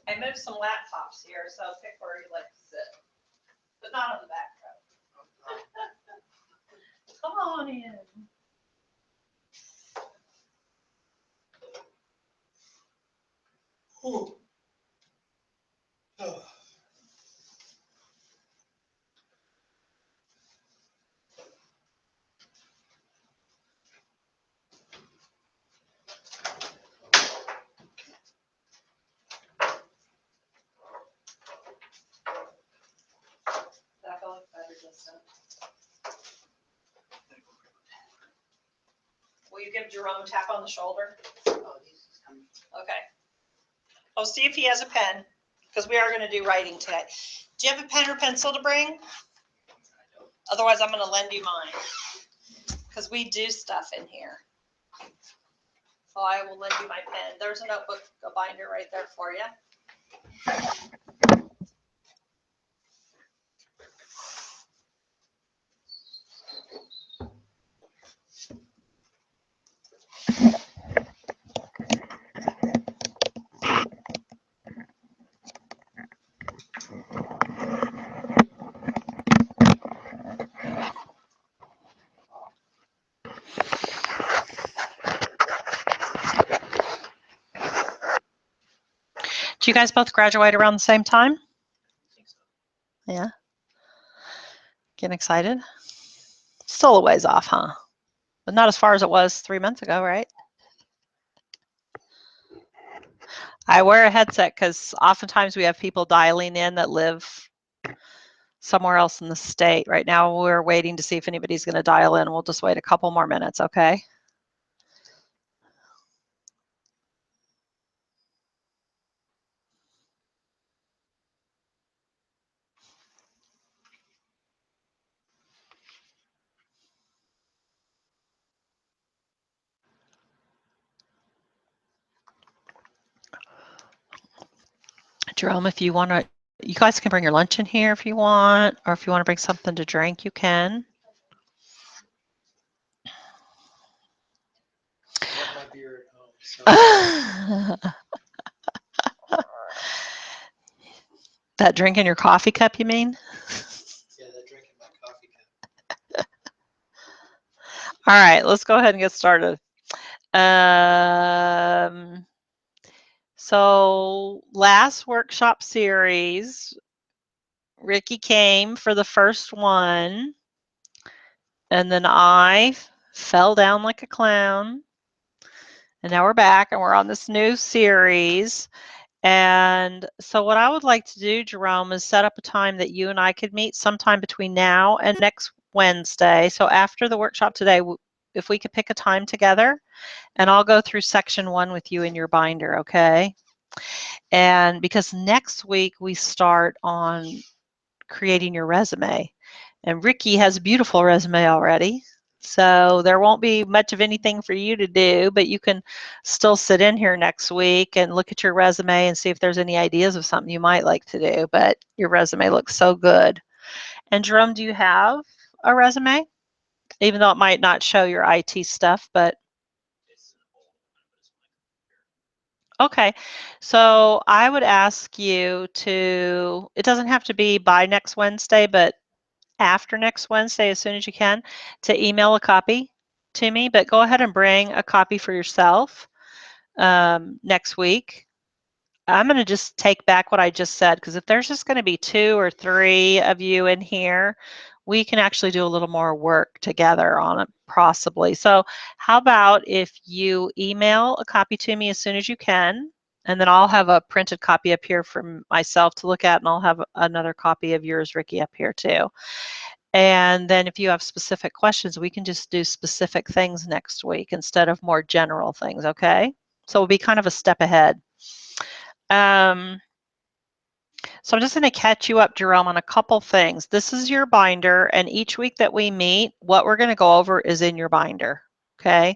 I moved some laptops here, so pick where you like to sit, but not on the back row. Come on in. Ooh. Oh. That will look better distant. Will you give Jerome a tap on the shoulder? Oh, he's coming. Okay. I'll see if he has a pen, because we are going to do writing today. Do you have a pen or pencil to bring? Otherwise, I'm going to lend you mine, because we do stuff in here. So I will lend you my pen. There's a notebook, a binder right there for you. Do you guys both graduate around the same time? Yeah. Getting excited? Still a ways off, huh? But not as far as it was 3 months ago, right? I wear a headset because oftentimes we have people dialing in that live somewhere else in the state. Right now we're waiting to see if anybody's going to dial in. We'll just wait a couple more minutes, okay? Jerome, if you want to, you guys can bring your lunch in here if you want, or if you want to bring something to drink, you can. I have my beer at home. So. That drink in your coffee cup, you mean? Yeah, that drink in my coffee cup. All right, let's go ahead and get started. So last workshop series, Ricky came for the first one, and then I fell down like a clown. And now we're back and we're on this new series. And so what I would like to do, Jerome, is set up a time that you and I could meet sometime between now and next Wednesday. So after the workshop today, if we could pick a time together, and I'll go through section 1 with you in your binder, okay? And because next week we start on creating your resume. And Ricky has a beautiful resume already. So there won't be much of anything for you to do, but you can still sit in here next week and look at your resume and see if there's any ideas of something you might like to do. But your resume looks so good. And Jerome, do you have a resume? Even though it might not show your IT stuff, but okay. So I would ask you to, it doesn't have to be by next Wednesday, but after next Wednesday, as soon as you can, to email a copy to me, but go ahead and bring a copy for yourself next week. I'm going to just take back what I just said, because if there's just going to be 2 or 3 of you in here, we can actually do a little more work together on it, possibly. So how about if you email a copy to me as soon as you can, and then I'll have a printed copy up here for myself to look at, and I'll have another copy of yours, Ricky, up here too. And then if you have specific questions, we can just do specific things next week instead of more general things, okay? So we'll be kind of a step ahead. So I'm just going to catch you up, Jerome, on a couple things. This is your binder, and each week that we meet, what we're going to go over is in your binder, okay?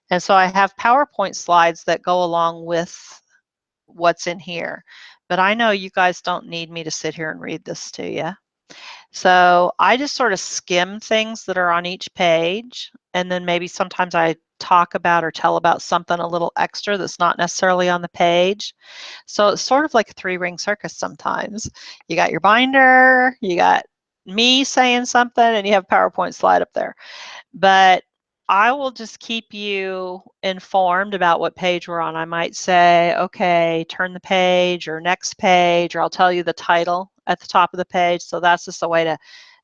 And so I have PowerPoint slides that go along with what's in here. But I know you guys don't need me to sit here and read this to you. So I just sort of skim things that are on each page, and then maybe sometimes I talk about or tell about something a little extra that's not necessarily on the page. So it's sort of like a three-ring circus sometimes. You got your binder, you got me saying something, and you have a PowerPoint slide up there. But I will just keep you informed about what page we're on. I might say, okay, turn the page or next page, or I'll tell you the title at the top of the page. So that's just a way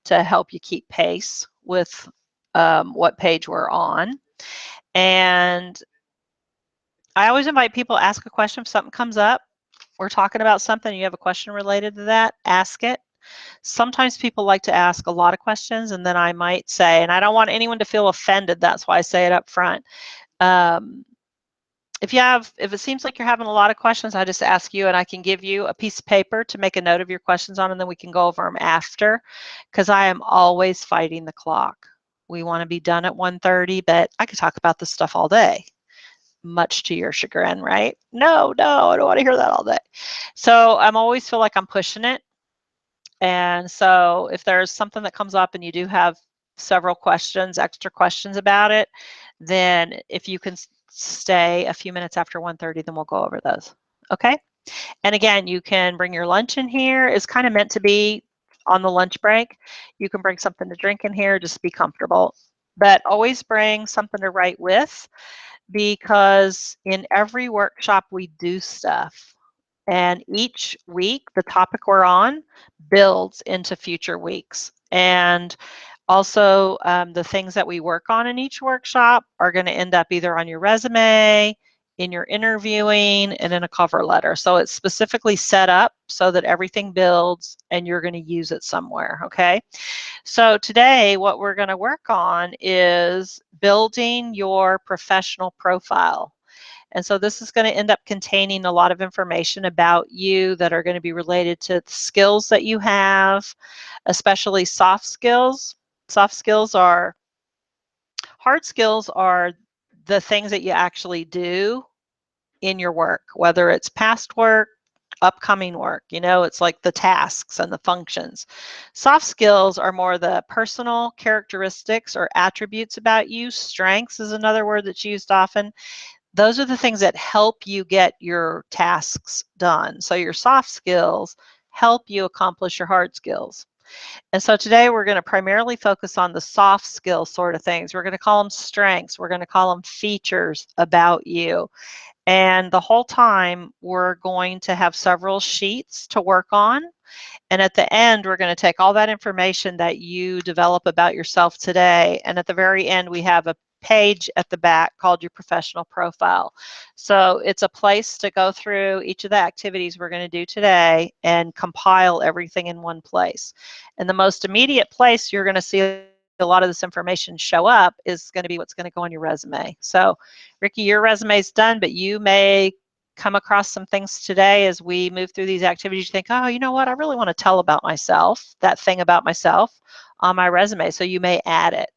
to help you keep pace with what page we're on. And I always invite people to ask a question if something comes up. We're talking about something, you have a question related to that, ask it. Sometimes people like to ask a lot of questions, and then I might say, and I don't want anyone to feel offended, that's why I say it up front. Um, if it seems like you're having a lot of questions, I just ask you, and I can give you a piece of paper to make a note of your questions on, and then we can go over them after, because I am always fighting the clock. We want to be done at 1:30, but I could talk about this stuff all day, much to your chagrin, right? No, no, I don't want to hear that all day. So I'm always feel like I'm pushing it. And so if there's something that comes up and you do have several questions, extra questions about it, then if you can stay a few minutes after 1:30, then we'll go over those. Okay? And again, you can bring your lunch in here. It's kind of meant to be on the lunch break. You can bring something to drink in here, just be comfortable. But always bring something to write with, because in every workshop we do stuff. And each week, the topic we're on builds into future weeks. And also, the things that we work on in each workshop are going to end up either on your resume, in your interviewing, and in a cover letter. So it's specifically set up so that everything builds and you're going to use it somewhere, okay? So today, what we're going to work on is building your professional profile. And so this is going to end up containing a lot of information about you that are going to be related to skills that you have, especially soft skills. Soft skills are, hard skills are the things that you actually do in your work, whether it's past work, upcoming work, it's like the tasks and the functions. Soft skills are more the personal characteristics or attributes about you. Strengths is another word that's used often. Those are the things that help you get your tasks done. So your soft skills help you accomplish your hard skills. And so today we're going to primarily focus on the soft skill sort of things. We're going to call them strengths. We're going to call them features about you. And the whole time we're going to have several sheets to work on. And at the end, we're going to take all that information that you develop about yourself today. And at the very end, we have a page at the back called your professional profile. So it's a place to go through each of the activities we're going to do today and compile everything in one place. And the most immediate place you're going to see a lot of this information show up is going to be what's going to go on your resume. So Ricky, your resume is done, but you may come across some things today as we move through these activities. You think, oh, you know what? I really want to tell about myself, that thing about myself on my resume. So you may add it.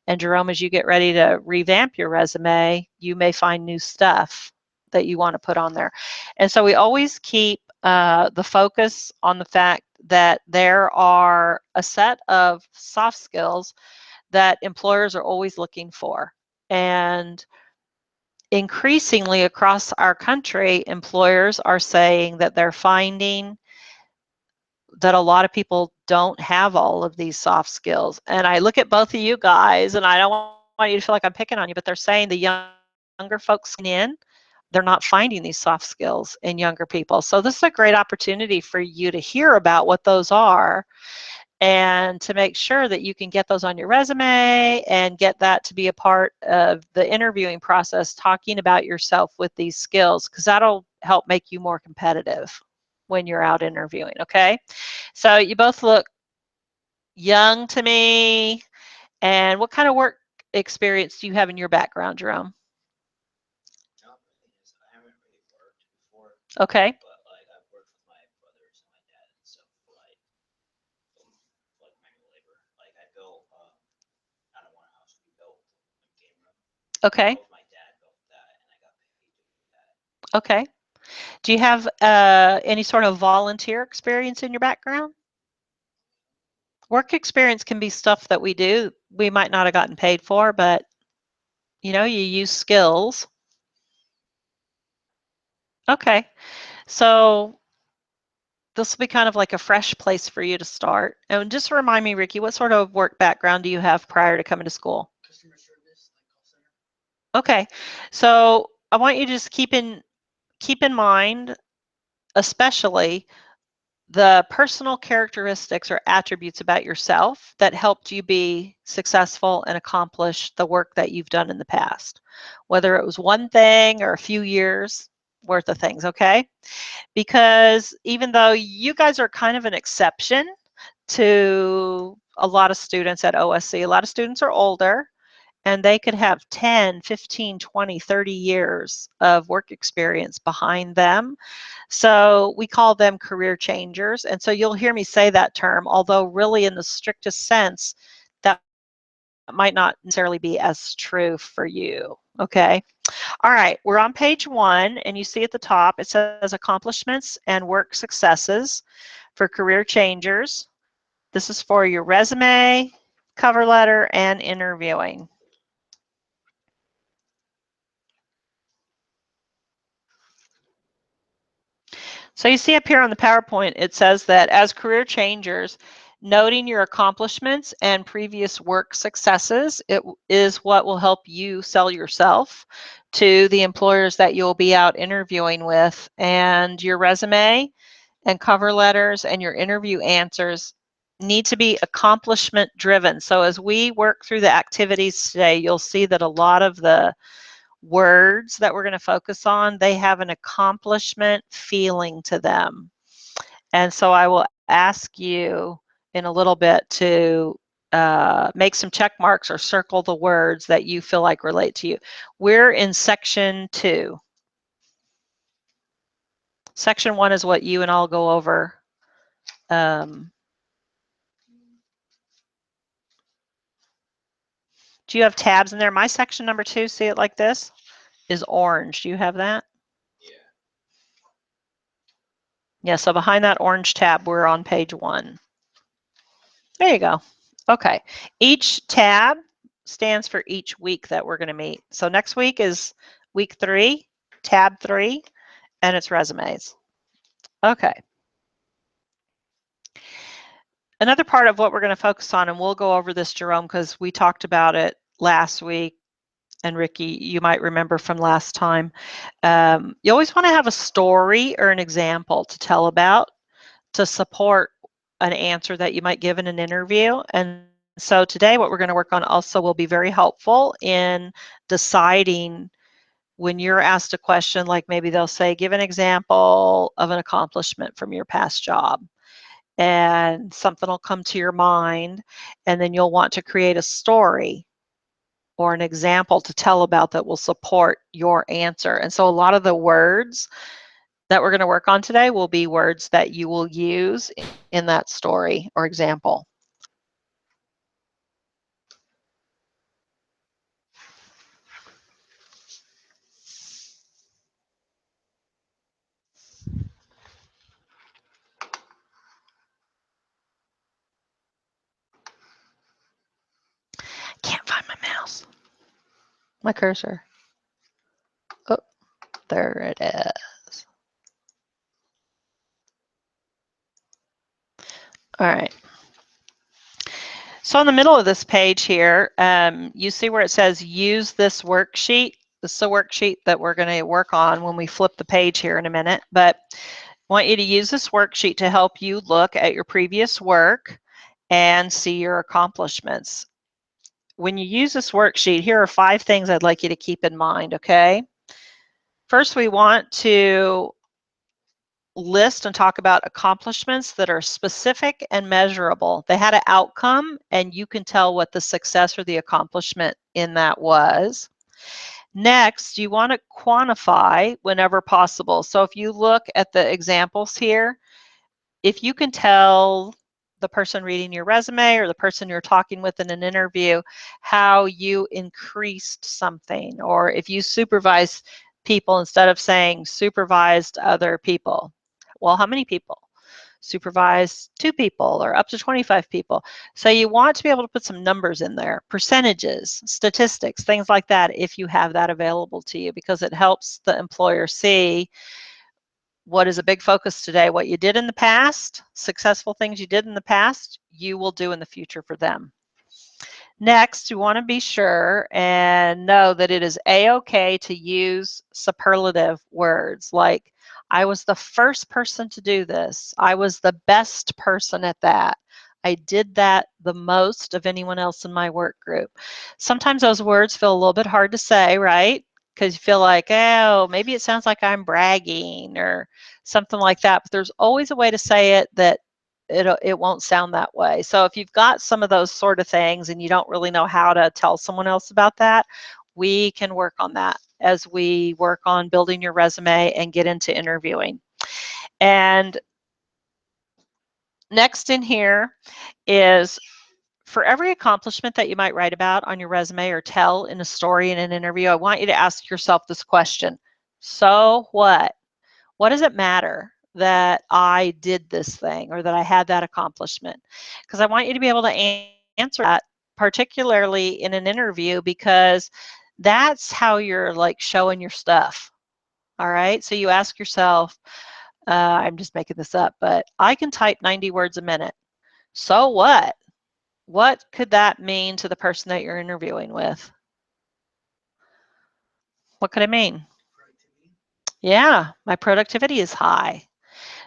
And Jerome, as you get ready to revamp your resume, you may find new stuff that you want to put on there. And so we always keep the focus on the fact that there are a set of soft skills that employers are always looking for. And increasingly across our country, employers are saying that they're finding that a lot of people don't have all of these soft skills. And I look at both of you guys, and I don't want you to feel like I'm picking on you, but they're saying the younger folks in, they're not finding these soft skills in younger people. So this is a great opportunity for you to hear about what those are and to make sure that you can get those on your resume and get that to be a part of the interviewing process, talking about yourself with these skills, because that'll help make you more competitive when you're out interviewing, okay? So you both look young to me. And what kind of work experience do you have in your background, Jerome? Not really. I haven't really worked before, Okay. but like I've worked with my brothers and my dad and stuff for like manual labor. Like I built out of one house we built a game room. Okay. Both my dad built that, and I got paid to do that. Okay. Do you have any sort of volunteer experience in your background? Work experience can be stuff that we do we might not have gotten paid for, but you use skills. Okay. So this will be kind of like a fresh place for you to start. And just remind me, Ricky, what sort of work background do you have prior to coming to school? Customer service, like call center. Okay. So I want you to just keep in mind, especially the personal characteristics or attributes about yourself that helped you be successful and accomplish the work that you've done in the past, whether it was one thing or a few years worth of things, okay? Because even though you guys are kind of an exception to a lot of students at OSC, a lot of students are older and they could have 10, 15, 20, 30 years of work experience behind them. So we call them career changers. And so you'll hear me say that term, although really in the strictest sense, that might not necessarily be as true for you. Okay. All right. We're on page 1, and you see at the top it says accomplishments and work successes for career changers. This is for your resume, cover letter, and interviewing. So you see up here on the PowerPoint, it says that as career changers, noting your accomplishments and previous work successes is what will help you sell yourself to the employers that you'll be out interviewing with. And your resume and cover letters and your interview answers need to be accomplishment driven. So as we work through the activities today, you'll see that a lot of the words that we're going to focus on, they have an accomplishment feeling to them. And so I will ask you in a little bit to make some check marks or circle the words that you feel like relate to you. We're in section 2. Section 1 is what you and I'll go over. Do you have tabs in there? My section number 2, see it like this, is orange. Do you have that? Yeah. Yeah, so behind that orange tab, we're on page 1. There you go. Okay. Each tab stands for each week that we're going to meet. So next week is week 3, tab 3, and it's resumes. Okay. Another part of what we're going to focus on, and we'll go over this, Jerome, because we talked about it last week, and Ricky, you might remember from last time. You always want to have a story or an example to tell about to support an answer that you might give in an interview. And so today what we're going to work on also will be very helpful in deciding when you're asked a question, like maybe they'll say, give an example of an accomplishment from your past job. And something will come to your mind, and then you'll want to create a story or an example to tell about that will support your answer. And so a lot of the words that we're going to work on today will be words that you will use in that story or example. Can't find my mouse. My cursor. Oh, there it is. All right. So in the middle of this page here, you see where it says use this worksheet. This is a worksheet that we're going to work on when we flip the page here in a minute. But I want you to use this worksheet to help you look at your previous work and see your accomplishments. When you use this worksheet, here are 5 things I'd like you to keep in mind, okay? First, we want to list and talk about accomplishments that are specific and measurable. They had an outcome, and you can tell what the success or the accomplishment in that was. Next, you want to quantify whenever possible. So if you look at the examples here, if you can tell the person reading your resume or the person you're talking with in an interview how you increased something, or if you supervise people instead of saying supervised other people. Well, how many people? supervise 2 people or up to 25 people. So you want to be able to put some numbers in there, percentages, statistics, things like that, if you have that available to you, because it helps the employer see what is a big focus today, what you did in the past, successful things you did in the past, you will do in the future for them. Next, you want to be sure and know that it is a-okay to use superlative words like, I was the first person to do this. I was the best person at that. I did that the most of anyone else in my work group. Sometimes those words feel a little bit hard to say, right? Because you feel like, oh, maybe it sounds like I'm bragging or something like that. But there's always a way to say it that it won't sound that way. So if you've got some of those sort of things and you don't really know how to tell someone else about that, we can work on that as we work on building your resume and get into interviewing. And next in here is, for every accomplishment that you might write about on your resume or tell in a story in an interview, I want you to ask yourself this question. So what? What does it matter that I did this thing or that I had that accomplishment? Because I want you to be able to answer that, particularly in an interview, because that's how you're like showing your stuff. All right. So you ask yourself, I'm just making this up, but I can type 90 words a minute. So what? What could that mean to the person that you're interviewing with? What could it mean? Yeah, my productivity is high.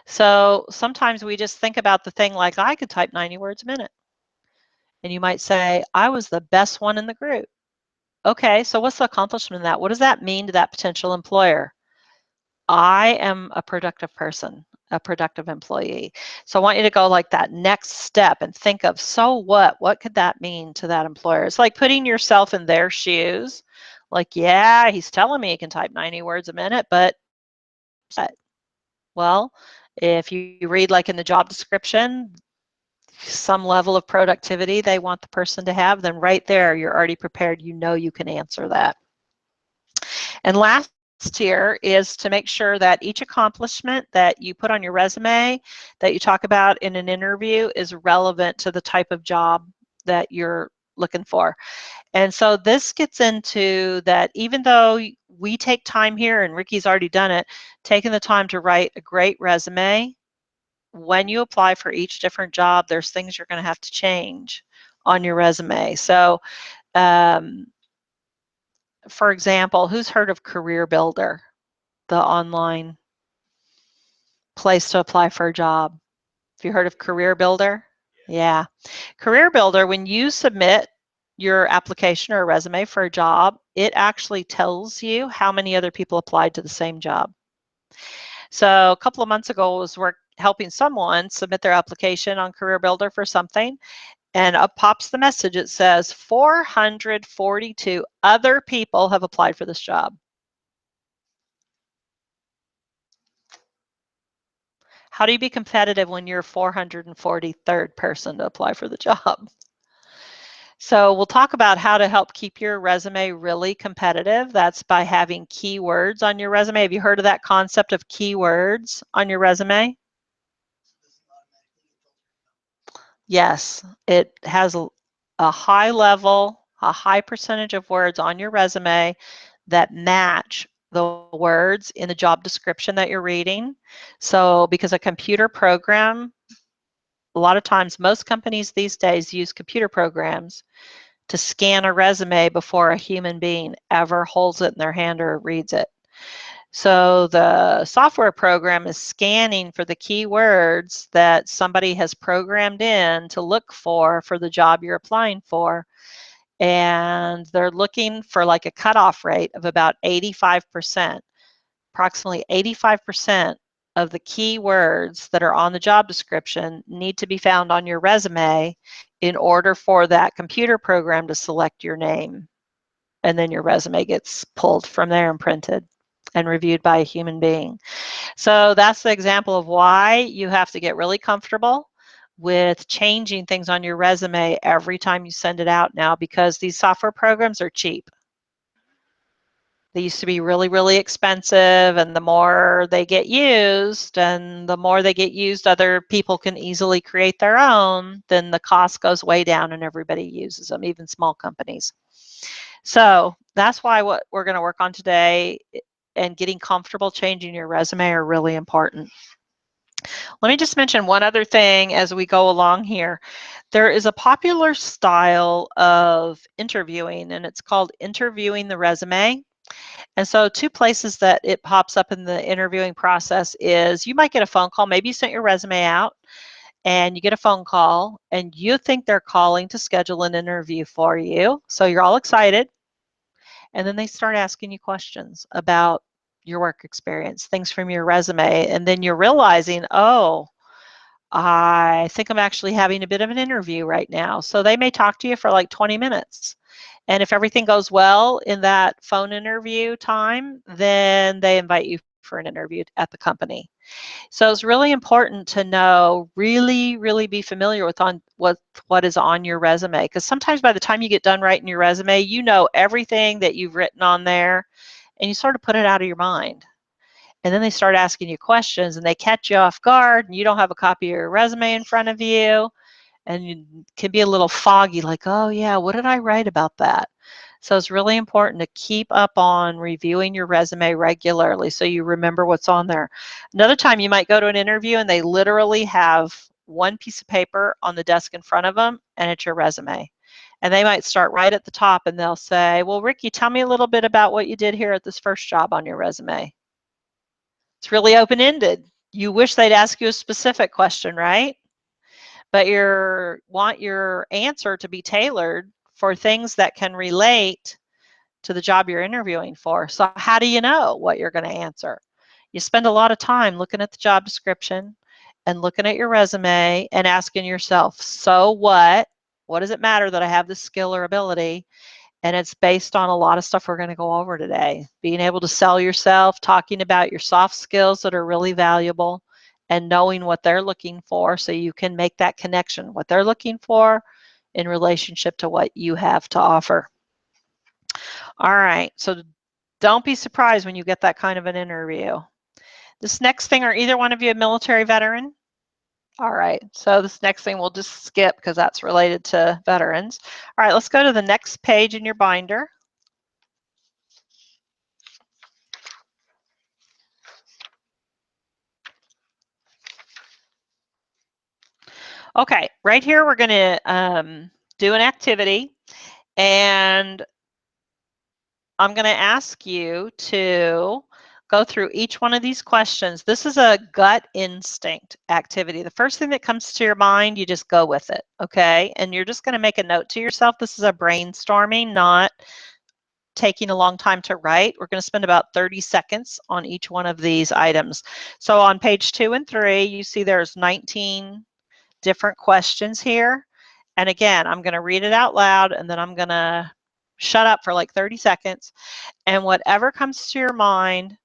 So sometimes we just think about the thing like, I could type 90 words a minute. And you might say, I was the best one in the group. Okay, so what's the accomplishment in that? What does that mean to that potential employer? I am a productive person, a productive employee. So I want you to go like that next step and think of, so what? What could that mean to that employer? It's like putting yourself in their shoes. Like, yeah, he's telling me he can type 90 words a minute, but well, if you read like in the job description, some level of productivity they want the person to have, then right there, you're already prepared. You know you can answer that. And last here is to make sure that each accomplishment that you put on your resume, that you talk about in an interview, is relevant to the type of job that you're looking for. And so this gets into that, even though we take time here, and Ricky's already done it, taking the time to write a great resume, when you apply for each different job, there's things you're going to have to change on your resume. So, um, for example, who's heard of Career Builder, the online place to apply for a job? Have you heard of Career Builder? Yeah. Career Builder, when you submit your application or a resume for a job, it actually tells you how many other people applied to the same job. So a couple of months ago, I was helping someone submit their application on Career Builder for something, and up pops the message. It says 442 other people have applied for this job. How do you be competitive when you're 443rd person to apply for the job? So we'll talk about how to help keep your resume really competitive. That's by having keywords on your resume. Have you heard of that concept of keywords on your resume? Yes, it has a high level, a high percentage of words on your resume that match the words in the job description that you're reading. So because a computer program, a lot of times, most companies these days use computer programs to scan a resume before a human being ever holds it in their hand or reads it. So the software program is scanning for the keywords that somebody has programmed in to look for the job you're applying for. And they're looking for like a cutoff rate of about 85%. Approximately 85% of the keywords that are on the job description need to be found on your resume in order for that computer program to select your name. And then your resume gets pulled from there and printed and reviewed by a human being. So that's the example of why you have to get really comfortable with changing things on your resume every time you send it out now, because these software programs are cheap. They used to be really, really expensive, and the more they get used, other people can easily create their own, then the cost goes way down and everybody uses them, even small companies. So that's why what we're going to work on today and getting comfortable changing your resume are really important. Let me just mention one other thing as we go along here. There is a popular style of interviewing, and it's called interviewing the resume. And so two places that it pops up in the interviewing process is you might get a phone call. Maybe you sent your resume out and you get a phone call and you think they're calling to schedule an interview for you. So you're all excited. And then they start asking you questions about your work experience, things from your resume. And then you're realizing, oh, I think I'm actually having a bit of an interview right now. So they may talk to you for like 20 minutes. And if everything goes well in that phone interview time, then they invite you for an interview at the company. So it's really important to know, really be familiar with what is on your resume. Because sometimes by the time you get done writing your resume, you know everything that you've written on there and you sort of put it out of your mind. And then they start asking you questions and they catch you off guard and you don't have a copy of your resume in front of you and you can be a little foggy, like, oh yeah, what did I write about that? So it's really important to keep up on reviewing your resume regularly so you remember what's on there. Another time you might go to an interview and they literally have one piece of paper on the desk in front of them and it's your resume. And they might start right at the top and they'll say, well, Ricky, tell me a little bit about what you did here at this first job on your resume. It's really open-ended. You wish they'd ask you a specific question, right? But you want your answer to be tailored for things that can relate to the job you're interviewing for. So how do you know what you're going to answer? You spend a lot of time looking at the job description and looking at your resume and asking yourself, so what? What does it matter that I have this skill or ability? And it's based on a lot of stuff we're going to go over today. Being able to sell yourself, talking about your soft skills that are really valuable, and knowing what they're looking for so you can make that connection, what they're looking for in relationship to what you have to offer. All right, so don't be surprised when you get that kind of an interview. This next thing, are either one of you a military veteran? All right, so this next thing we'll just skip because that's related to veterans. All right, let's go to the next page in your binder. Okay, right here we're going to do an activity, and I'm going to ask you to go through each one of these questions. This is a gut instinct activity. The first thing that comes to your mind, you just go with it, okay? And you're just going to make a note to yourself. This is a brainstorming, not taking a long time to write. We're going to spend about 30 seconds on each one of these items. So on page 2 and 3, you see there's 19 different questions here. And again, I'm going to read it out loud and then I'm going to shut up for like 30 seconds. And whatever comes to your mind,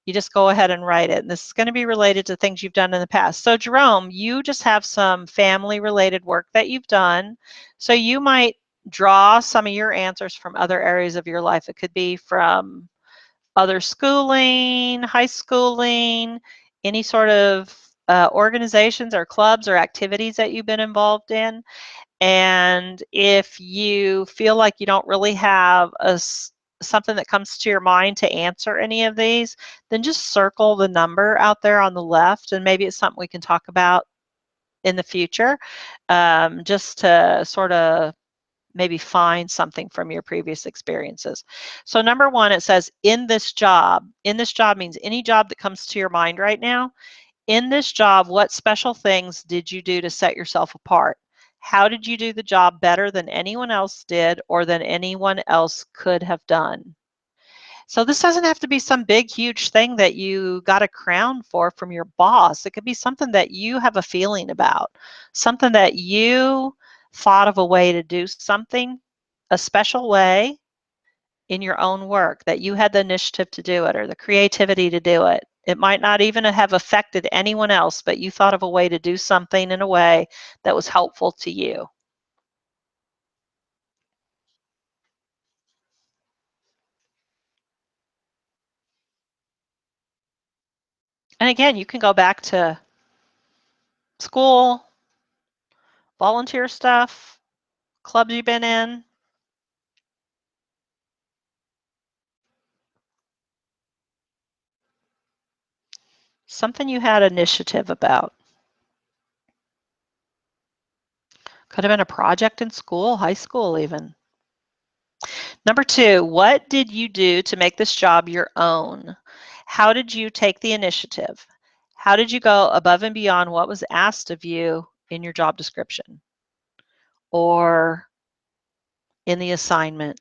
you just go ahead and write it. And this is going to be related to things you've done in the past. So Jerome, you just have some family related work that you've done. So you might draw some of your answers from other areas of your life. It could be from other schooling, high schooling, any sort of organizations or clubs or activities that you've been involved in. And if you feel like you don't really have something that comes to your mind to answer any of these, then just circle the number out there on the left, and maybe it's something we can talk about in the future, just to sort of maybe find something from your previous experiences. So number 1, it says, in this job. In this job means any job that comes to your mind right now. In this job, what special things did you do to set yourself apart? How did you do the job better than anyone else did or than anyone else could have done? So this doesn't have to be some big, huge thing that you got a crown for from your boss. It could be something that you have a feeling about, something that you thought of a way to do something a special way in your own work, that you had the initiative to do it or the creativity to do it. It might not even have affected anyone else, but you thought of a way to do something in a way that was helpful to you. And again, you can go back to school, volunteer stuff, clubs you've been in. Something you had initiative about. Could have been a project in school, high school even. Number 2, what did you do to make this job your own? How did you take the initiative? How did you go above and beyond what was asked of you in your job description or in the assignment?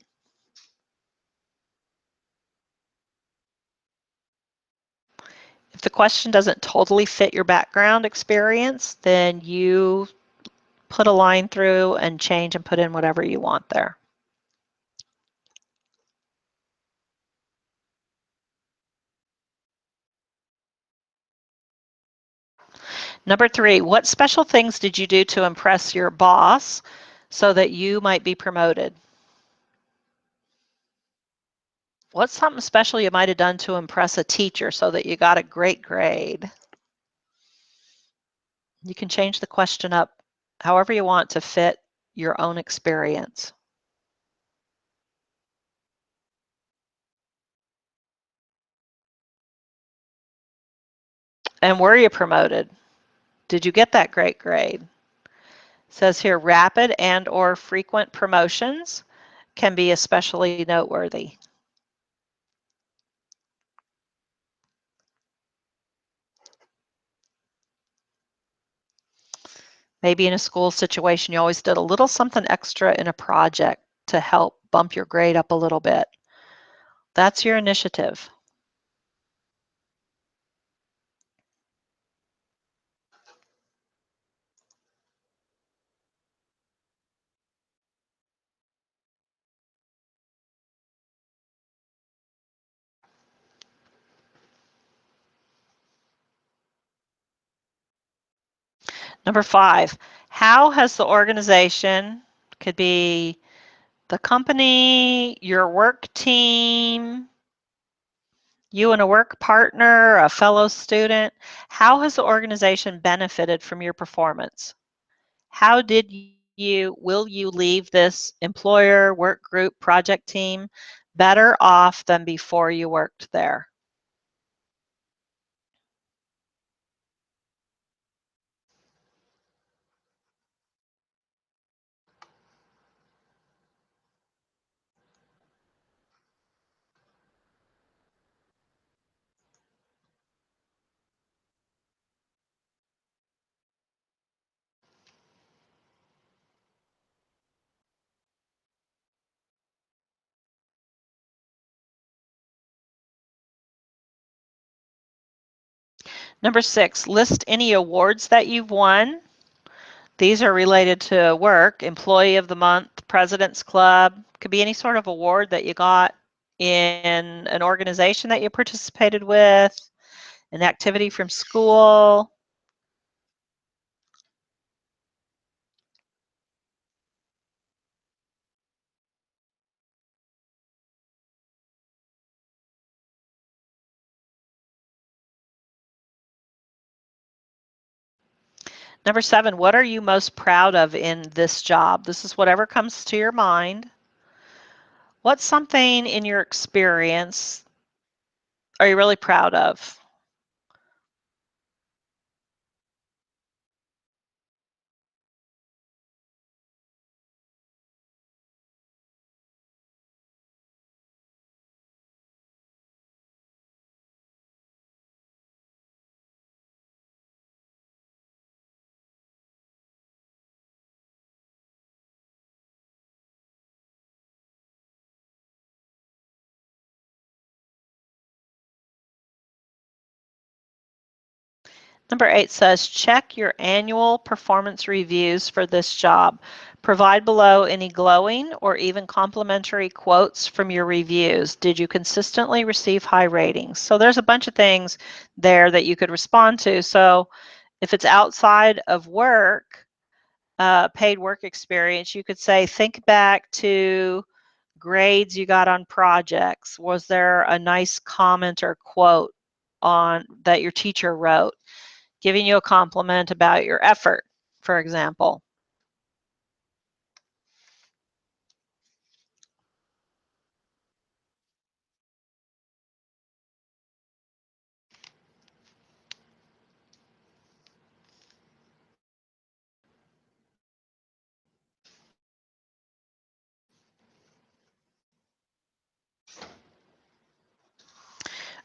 If the question doesn't totally fit your background experience, then you put a line through and change and put in whatever you want there. Number 3, what special things did you do to impress your boss so that you might be promoted? What's something special you might have done to impress a teacher so that you got a great grade? You can change the question up however you want to fit your own experience. And were you promoted? Did you get that great grade? It says here rapid and or frequent promotions can be especially noteworthy. Maybe in a school situation, you always did a little something extra in a project to help bump your grade up a little bit. That's your initiative. Number 5, how has the organization, could be the company, your work team, you and a work partner, a fellow student, how has the organization benefited from your performance? How will you leave this employer, work group, project team better off than before you worked there? Number 6, list any awards that you've won. These are related to work, Employee of the Month, President's Club, could be any sort of award that you got in an organization that you participated with, an activity from school. Number 7, what are you most proud of in this job? This is whatever comes to your mind. What's something in your experience are you really proud of? Number 8 says, check your annual performance reviews for this job. Provide below any glowing or even complimentary quotes from your reviews. Did you consistently receive high ratings? So there's a bunch of things there that you could respond to. So if it's outside of work, paid work experience, you could say, think back to grades you got on projects. Was there a nice comment or quote that your teacher wrote, giving you a compliment about your effort, for example.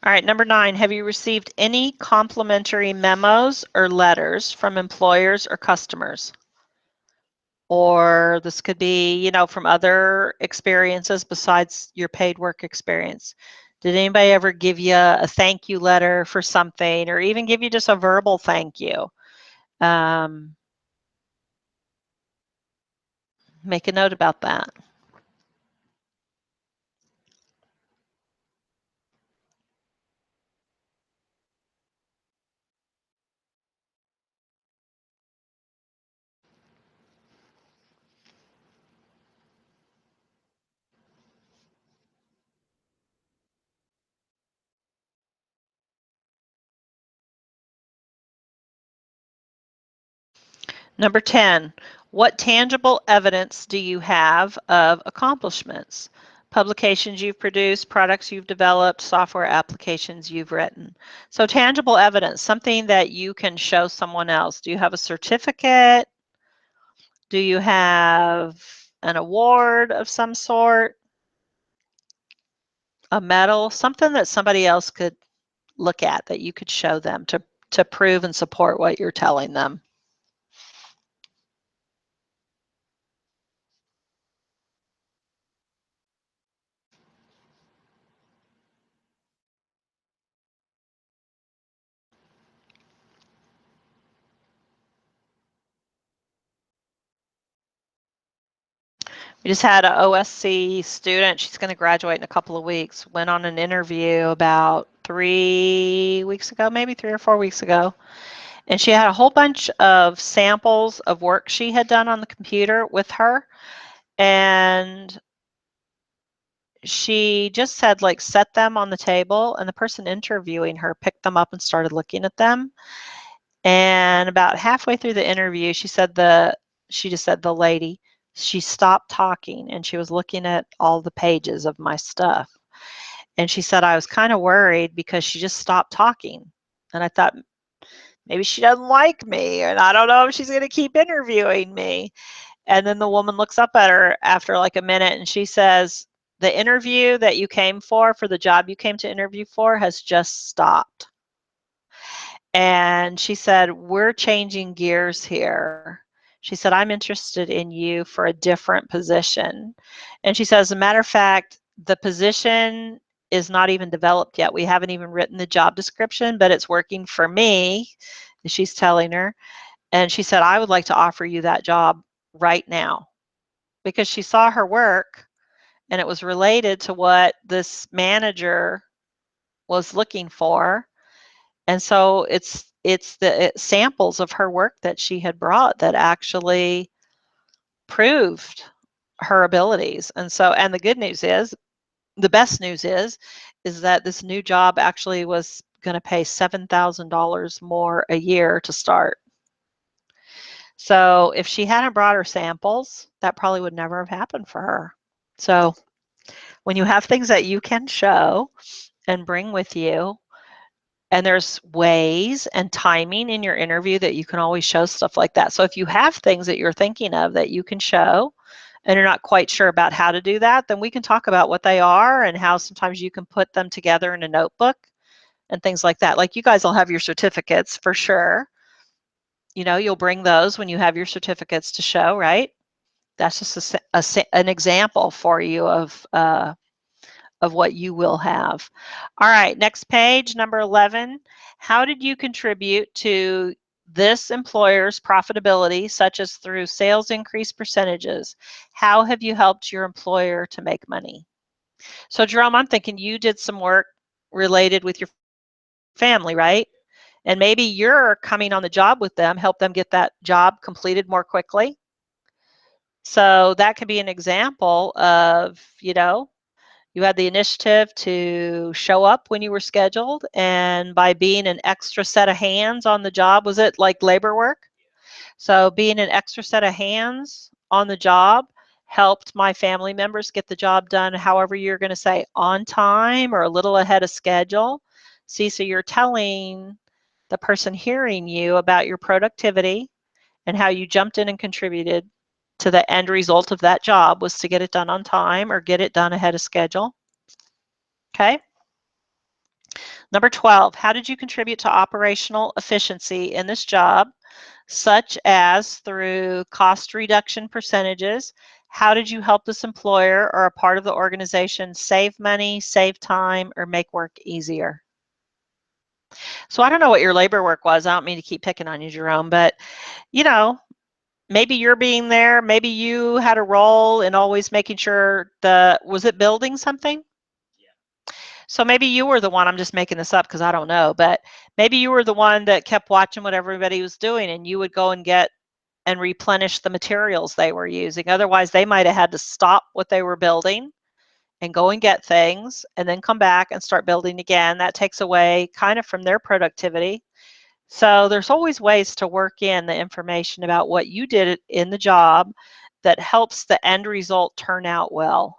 All right, number 9, have you received any complimentary memos or letters from employers or customers? Or this could be, from other experiences besides your paid work experience. Did anybody ever give you a thank you letter for something, or even give you just a verbal thank you? Make a note about that. Number 10, what tangible evidence do you have of accomplishments? Publications you've produced, products you've developed, software applications you've written. So tangible evidence, something that you can show someone else. Do you have a certificate? Do you have an award of some sort? A medal? Something that somebody else could look at, that you could show them to prove and support what you're telling them. We just had an OSC student, she's going to graduate in a couple of weeks, went on an interview about 3 weeks ago, maybe 3 or 4 weeks ago. And she had a whole bunch of samples of work she had done on the computer with her. And she just said, like, set them on the table, and the person interviewing her picked them up and started looking at them. And about halfway through the interview, she just said the lady, she stopped talking and she was looking at all the pages of my stuff. And she said, I was kind of worried because she just stopped talking. And I thought, maybe she doesn't like me, and I don't know if she's going to keep interviewing me. And then the woman looks up at her after like a minute and she says, the interview that you came for the job you came to interview for, has just stopped. And she said, we're changing gears here. She said, I'm interested in you for a different position. And she said, as a matter of fact, the position is not even developed yet. We haven't even written the job description, but it's working for me, she's telling her. And she said, I would like to offer you that job right now, because she saw her work and it was related to what this manager was looking for. And so it's the samples of her work that she had brought that actually proved her abilities. And the good news is, the best news is that this new job actually was going to pay $7,000 more a year to start. So if she hadn't brought her samples, that probably would never have happened for her. So when you have things that you can show and bring with you, and there's ways and timing in your interview that you can always show stuff like that. So if you have things that you're thinking of that you can show and you're not quite sure about how to do that, then we can talk about what they are and how sometimes you can put them together in a notebook and things like that. Like, you guys will have your certificates for sure. You'll bring those when you have your certificates to show, right? That's just an example for you of what you will have. All right, next page, number 11. How did you contribute to this employer's profitability, such as through sales increase percentages? How have you helped your employer to make money? So Jerome, I'm thinking you did some work related with your family, right? And maybe you're coming on the job with them, help them get that job completed more quickly. So that could be an example of, You had the initiative to show up when you were scheduled, and by being an extra set of hands on the job, was it like labor work? So being an extra set of hands on the job helped my family members get the job done, however you're going to say, on time or a little ahead of schedule. See, so you're telling the person hearing you about your productivity and how you jumped in and contributed to the end result of that job was to get it done on time or get it done ahead of schedule. Okay. Number 12, how did you contribute to operational efficiency in this job, such as through cost reduction percentages? How did you help this employer or a part of the organization save money, save time, or make work easier? So I don't know what your labor work was. I don't mean to keep picking on you, Jerome, but you know, maybe you're being there. Maybe you had a role in always making sure was it building something? So maybe you were the one, I'm just making this up because I don't know, but maybe you were the one that kept watching what everybody was doing and you would go and get and replenish the materials they were using. Otherwise, they might have had to stop what they were building and go and get things and then come back and start building again. That takes away kind of from their productivity. So there's always ways to work in the information about what you did in the job that helps the end result turn out well.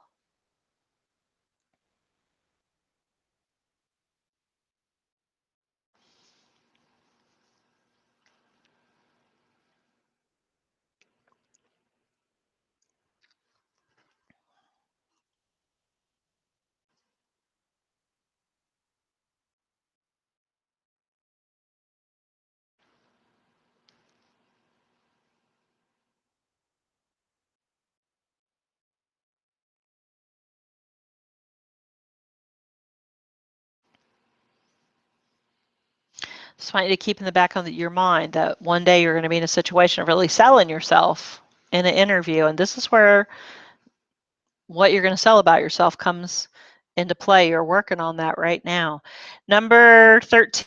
Just want you to keep in the back of your mind that one day you're going to be in a situation of really selling yourself in an interview. And this is where what you're going to sell about yourself comes into play. You're working on that right now. Number 13,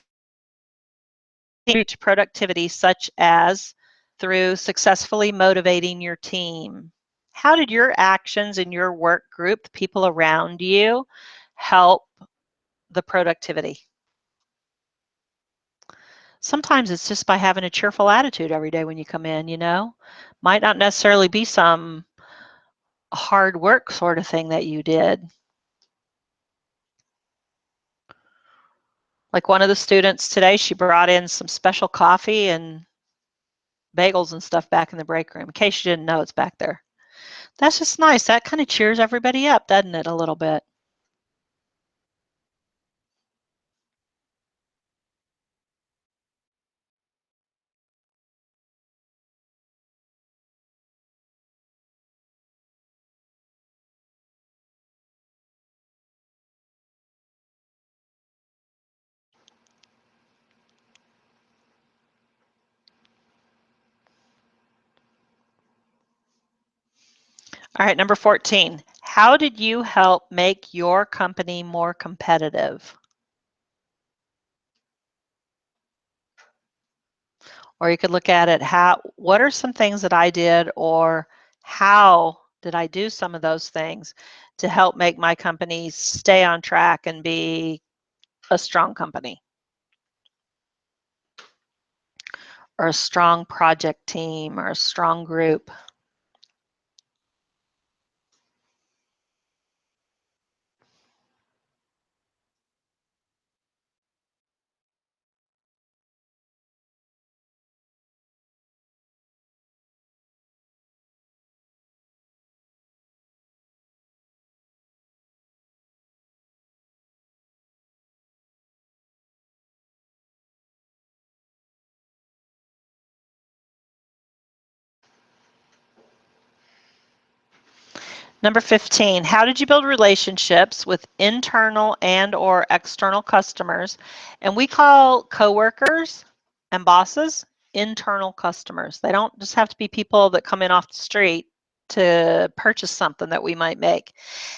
to productivity, such as through successfully motivating your team. How did your actions in your work group, the people around you, help the productivity? Sometimes it's just by having a cheerful attitude every day when you come in, you know. Might not necessarily be some hard work sort of thing that you did. Like one of the students today, she brought in some special coffee and bagels and stuff back in the break room. In case you didn't know, it's back there. That's just nice. That kind of cheers everybody up, doesn't it, a little bit? All right, number 14. How did you help make your company more competitive? Or you could look at it, what are some things that I did, or how did I do some of those things to help make my company stay on track and be a strong company or a strong project team or a strong group? Number 15, how did you build relationships with internal and or external customers? And we call coworkers and bosses internal customers. They don't just have to be people that come in off the street to purchase something that we might make.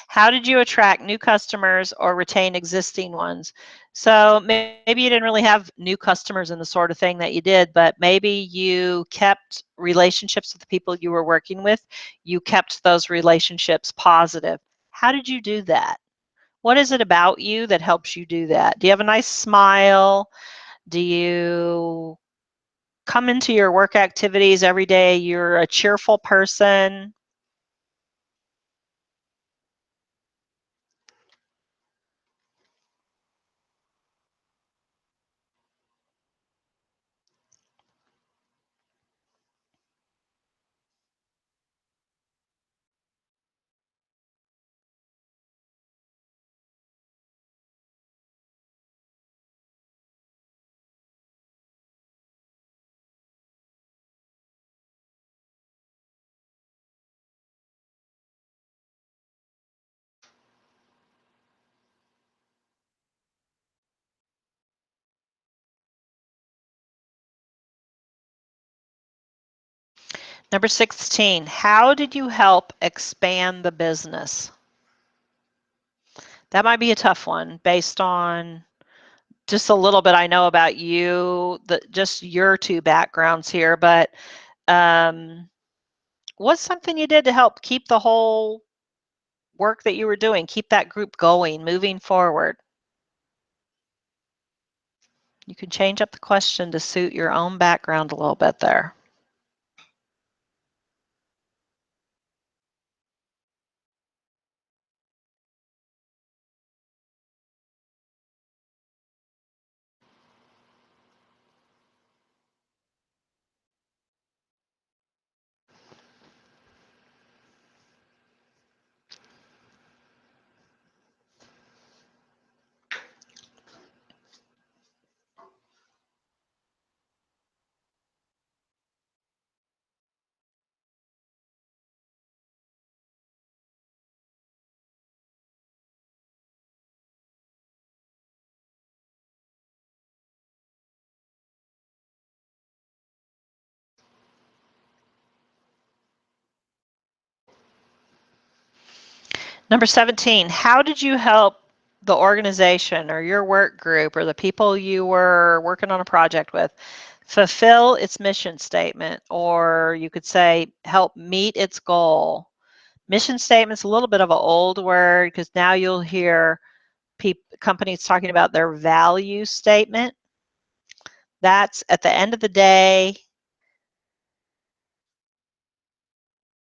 How did you attract new customers or retain existing ones? So maybe you didn't really have new customers in the sort of thing that you did, but maybe you kept relationships with the people you were working with. You kept those relationships positive. How did you do that? What is it about you that helps you do that? Do you have a nice smile? Do you come into your work activities every day, you're a cheerful person? Number 16, how did you help expand the business? That might be a tough one based on just a little bit I know about you, just your two backgrounds here, but what's something you did to help keep the whole work that you were doing, keep that group going, moving forward? You can change up the question to suit your own background a little bit there. Number 17, how did you help the organization or your work group or the people you were working on a project with fulfill its mission statement, or you could say help meet its goal? Mission statement's a little bit of an old word because now you'll hear companies talking about their value statement. That's at the end of the day,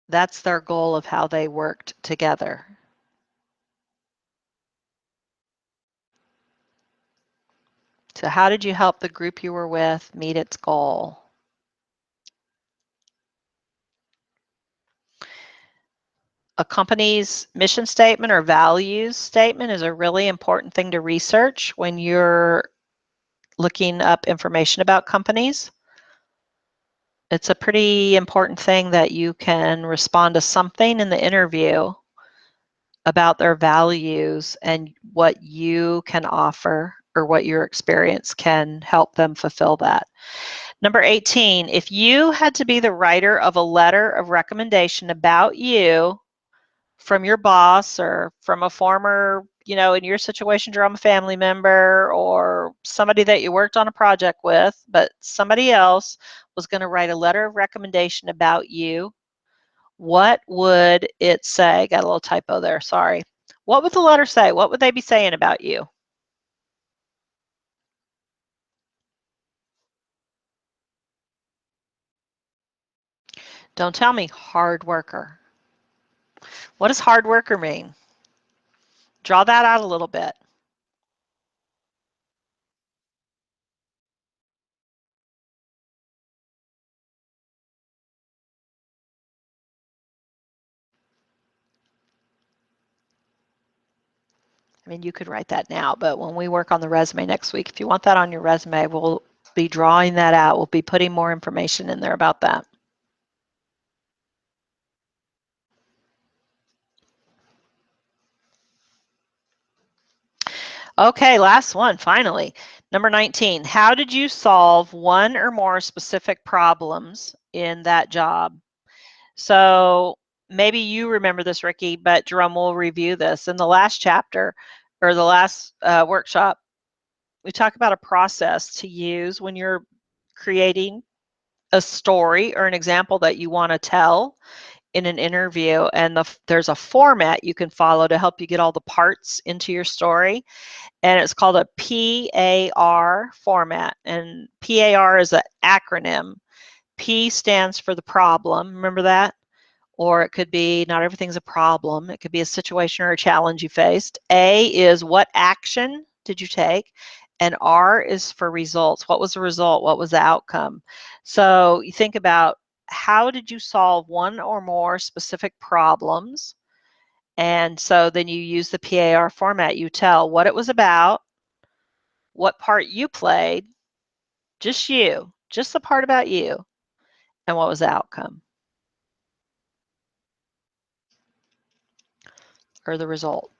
that's their goal of how they worked together. So how did you help the group you were with meet its goal? A company's mission statement or values statement is a really important thing to research when you're looking up information about companies. It's a pretty important thing that you can respond to something in the interview about their values and what you can offer or what your experience can help them fulfill that. Number 18, if you had to be the writer of a letter of recommendation about you from your boss or from a former, in your situation, you're a family member or somebody that you worked on a project with, but somebody else was going to write a letter of recommendation about you, what would it say? Got a little typo there, sorry. What would the letter say? What would they be saying about you? Don't tell me hard worker. What does hard worker mean? Draw that out a little bit. I mean, you could write that now, but when we work on the resume next week, if you want that on your resume, we'll be drawing that out. We'll be putting more information in there about that. Okay, last one, finally. Number 19, how did you solve one or more specific problems in that job? So maybe you remember this, Ricky, but Jerome will review this. In the last chapter or the last workshop, we talk about a process to use when you're creating a story or an example that you want to tell in an interview, and there's a format you can follow to help you get all the parts into your story, and it's called a PAR format, and PAR is an acronym. P stands for the problem, remember that? Or it could be not everything's a problem. It could be a situation or a challenge you faced. A is what action did you take? And R is for results. What was the result? What was the outcome? So you think about how did you solve one or more specific problems? And so then you use the PAR format. You tell what it was about, what part you played, just you, just the part about you, and what was the outcome or the result.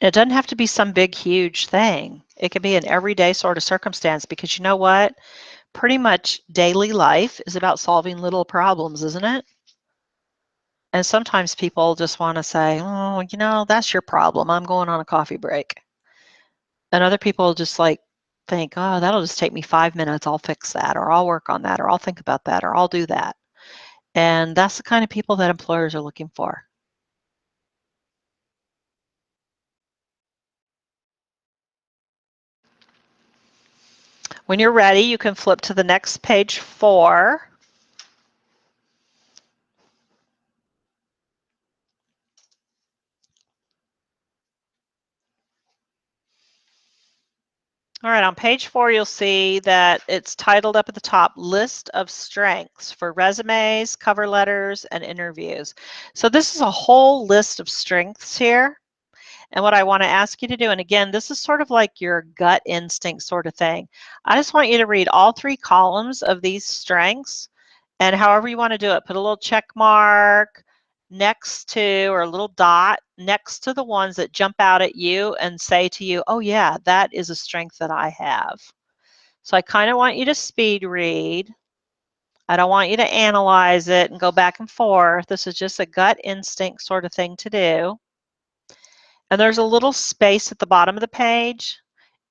It doesn't have to be some big, huge thing. It can be an everyday sort of circumstance because you know what? Pretty much daily life is about solving little problems, isn't it? And sometimes people just want to say, oh, you know, that's your problem. I'm going on a coffee break. And other people just like think, oh, that'll just take me 5 minutes. I'll fix that, or I'll work on that, or I'll think about that, or I'll do that. And that's the kind of people that employers are looking for. When you're ready, you can flip to the next page 4. All right, on page 4, you'll see that it's titled up at the top, List of Strengths for Resumes, Cover Letters, and Interviews. So this is a whole list of strengths here. And what I want to ask you to do, and again, this is sort of like your gut instinct sort of thing. I just want you to read all 3 columns of these strengths, and however you want to do it, put a little check mark next to, or a little dot next to the ones that jump out at you and say to you, oh yeah, that is a strength that I have. So I kind of want you to speed read. I don't want you to analyze it and go back and forth. This is just a gut instinct sort of thing to do. And there's a little space at the bottom of the page.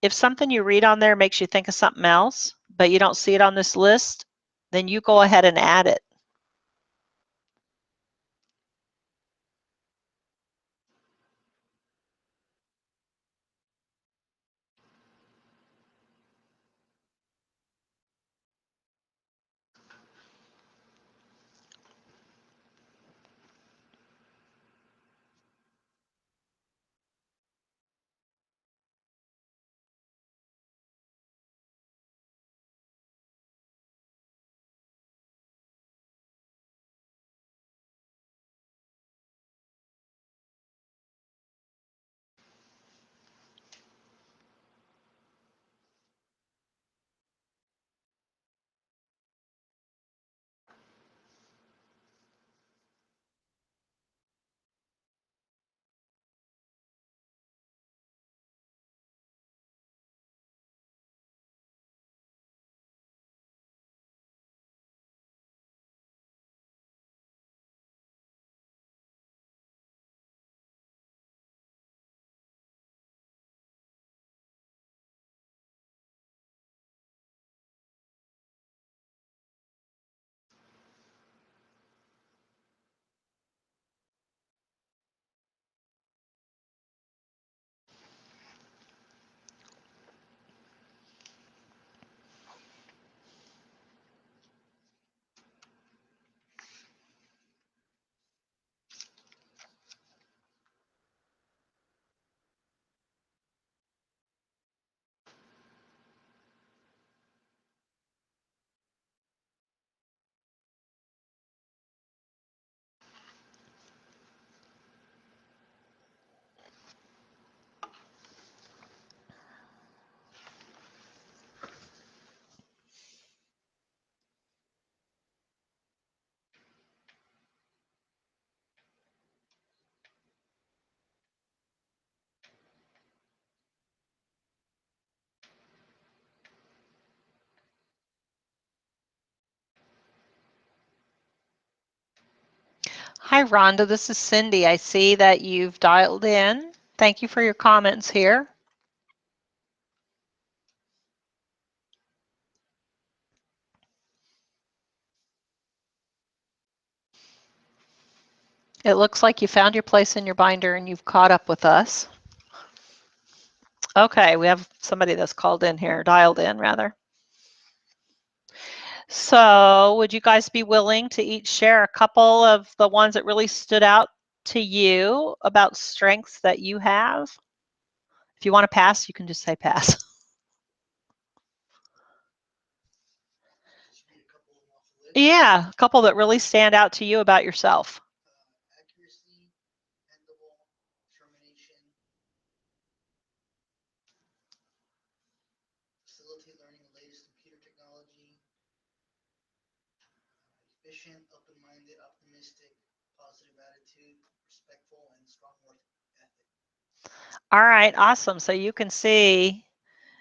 If something you read on there makes you think of something else, but you don't see it on this list, then you go ahead and add it. Hi, Rhonda. This is Cindy. I see that you've dialed in. Thank you for your comments here. It looks like you found your place in your binder and you've caught up with us. Okay, we have somebody that's called in here, dialed in rather. So would you guys be willing to each share a couple of the ones that really stood out to you about strengths that you have? If you want to pass, you can just say pass. Yeah, a couple that really stand out to you about yourself. Accuracy, dependable, determination, facilitate learning the latest computer technology, efficient, open-minded, optimistic, positive attitude, respectful, and strong work ethic. All right, awesome. So you can see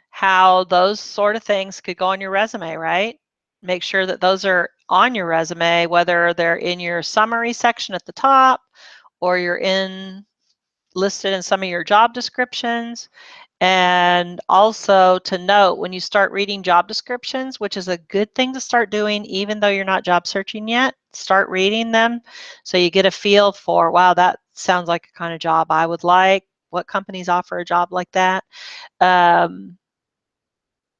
how those sort of things could go on your resume, right? Make sure that those are on your resume, whether they're in your summary section at the top or you're in listed in some of your job descriptions. And also to note, when you start reading job descriptions, which is a good thing to start doing even though you're not job searching yet, start reading them so you get a feel for, wow, that sounds like a kind of job I would like. What companies offer a job like that?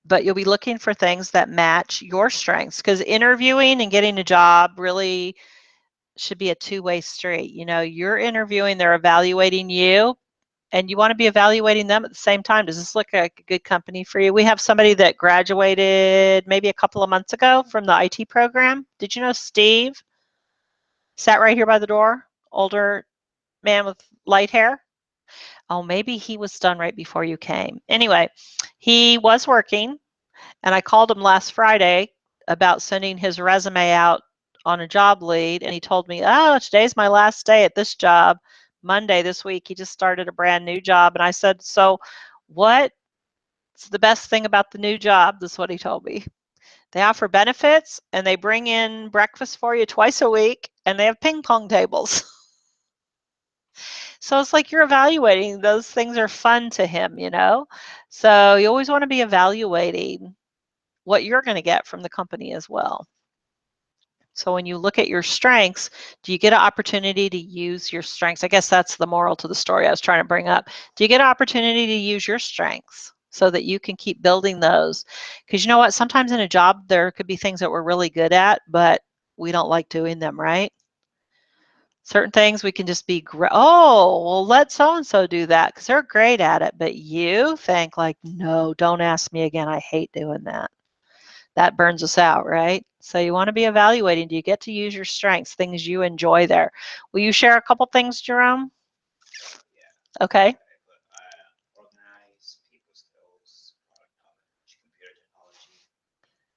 But you'll be looking for things that match your strengths, because interviewing and getting a job really should be a two-way street. You know, you're interviewing, they're evaluating you, and you want to be evaluating them at the same time. Does this look like a good company for you? We have somebody that graduated maybe a couple of months ago from the IT program. Did you know Steve sat right here by the door? Older man with light hair. Oh, maybe he was done right before you came. Anyway, he was working, and I called him last Friday about sending his resume out on a job lead, and he told me, oh, today's my last day at this job. Monday this week, he just started a brand new job. And I said, so what's the best thing about the new job? This is what he told me. They offer benefits, and they bring in breakfast for you twice a week, and they have ping pong tables. So it's like you're evaluating. Those things are fun to him, you know? So you always want to be evaluating what you're going to get from the company as well. So when you look at your strengths, do you get an opportunity to use your strengths? I guess that's the moral to the story I was trying to bring up. Do you get an opportunity to use your strengths so that you can keep building those? Because you know what? Sometimes in a job, there could be things that we're really good at, but we don't like doing them, right? Certain things we can just be, oh, well, let so-and-so do that because they're great at it. But you think like, no, don't ask me again. I hate doing that. That burns us out, right? So you want to be evaluating. Do you get to use your strengths, things you enjoy there? Will you share a couple things, Jerome? Yeah. Okay. Organize, people skills, product knowledge, computer technology,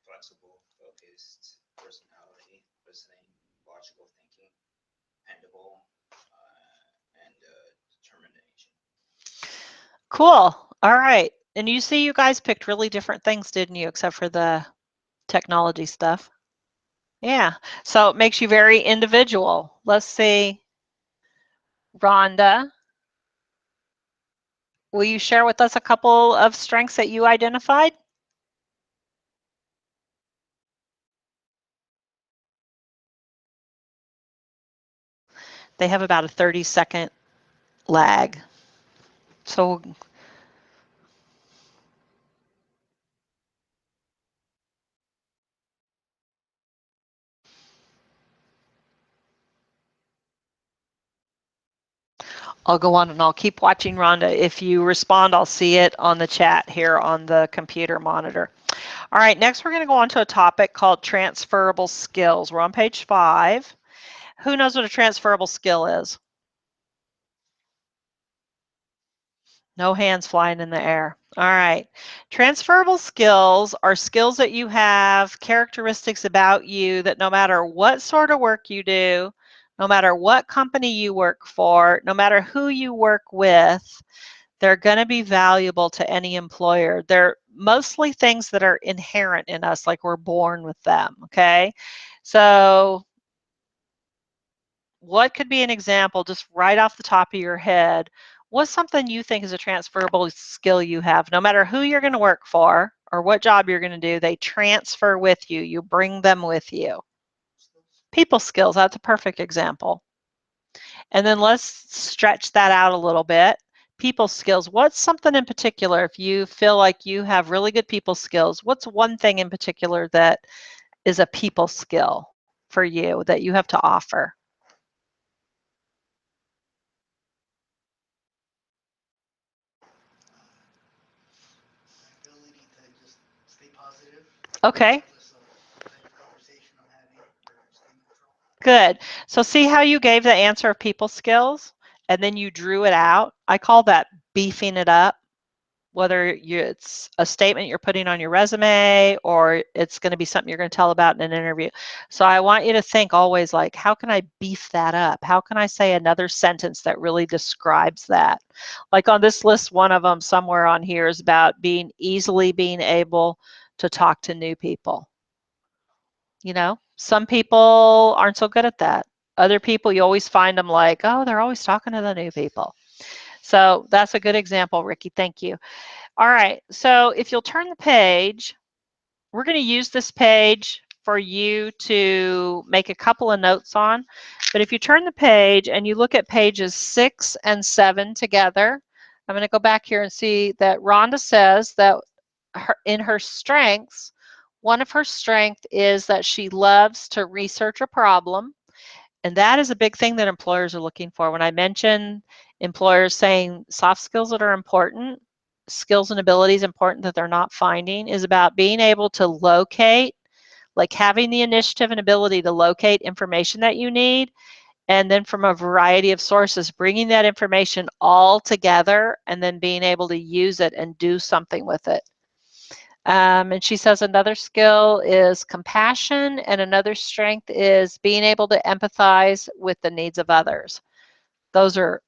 flexible, focused, personality, listening, logical thinking, dependable, and determination. Cool. All right. And you see you guys picked really different things, didn't you, except for the technology stuff? Yeah. So it makes you very individual. Let's see. Rhonda, will you share with us a couple of strengths that you identified? They have about a 30-second lag. So I'll go on and I'll keep watching, Rhonda. If you respond, I'll see it on the chat here on the computer monitor. All right, next we're going to go on to a topic called transferable skills. We're on page 5. Who knows what a transferable skill is? No hands flying in the air. All right. Transferable skills are skills that you have, characteristics about you that no matter what sort of work you do, no matter what company you work for, no matter who you work with, they're going to be valuable to any employer. They're mostly things that are inherent in us, like we're born with them, okay? So what could be an example just right off the top of your head? What's something you think is a transferable skill you have? No matter who you're going to work for or what job you're going to do, they transfer with you. You bring them with you. People skills, that's a perfect example. And then let's stretch that out a little bit. People skills. What's something in particular, if you feel like you have really good people skills, what's one thing in particular that is a people skill for you that you have to offer? My ability to just stay positive, Okay, regardless of the type of conversation I'm having, or stay neutral. good. So see how you gave the answer of people skills and then you drew it out? I call that beefing it up. Whether it's a statement you're putting on your resume or it's going to be something you're going to tell about in an interview. So I want you to think always like, how can I beef that up? How can I say another sentence that really describes that? Like on this list, one of them somewhere on here is about being able to talk to new people. You know, some people aren't so good at that. Other people, you always find them like, oh, they're always talking to the new people. So that's a good example, Ricky. Thank you. All right, so if you'll turn the page, we're going to use this page for you to make a couple of notes on. But if you turn the page and you look at pages 6 and 7 together, I'm going to go back here and see that Rhonda says that in her strengths, one of her strengths is that she loves to research a problem. And that is a big thing that employers are looking for. When I mention employers saying soft skills that are important, skills and abilities important that they're not finding, is about being able to locate, like having the initiative and ability to locate information that you need, and then from a variety of sources, bringing that information all together and then being able to use it and do something with it. And she says another skill is compassion, and another strength is being able to empathize with the needs of others. Those are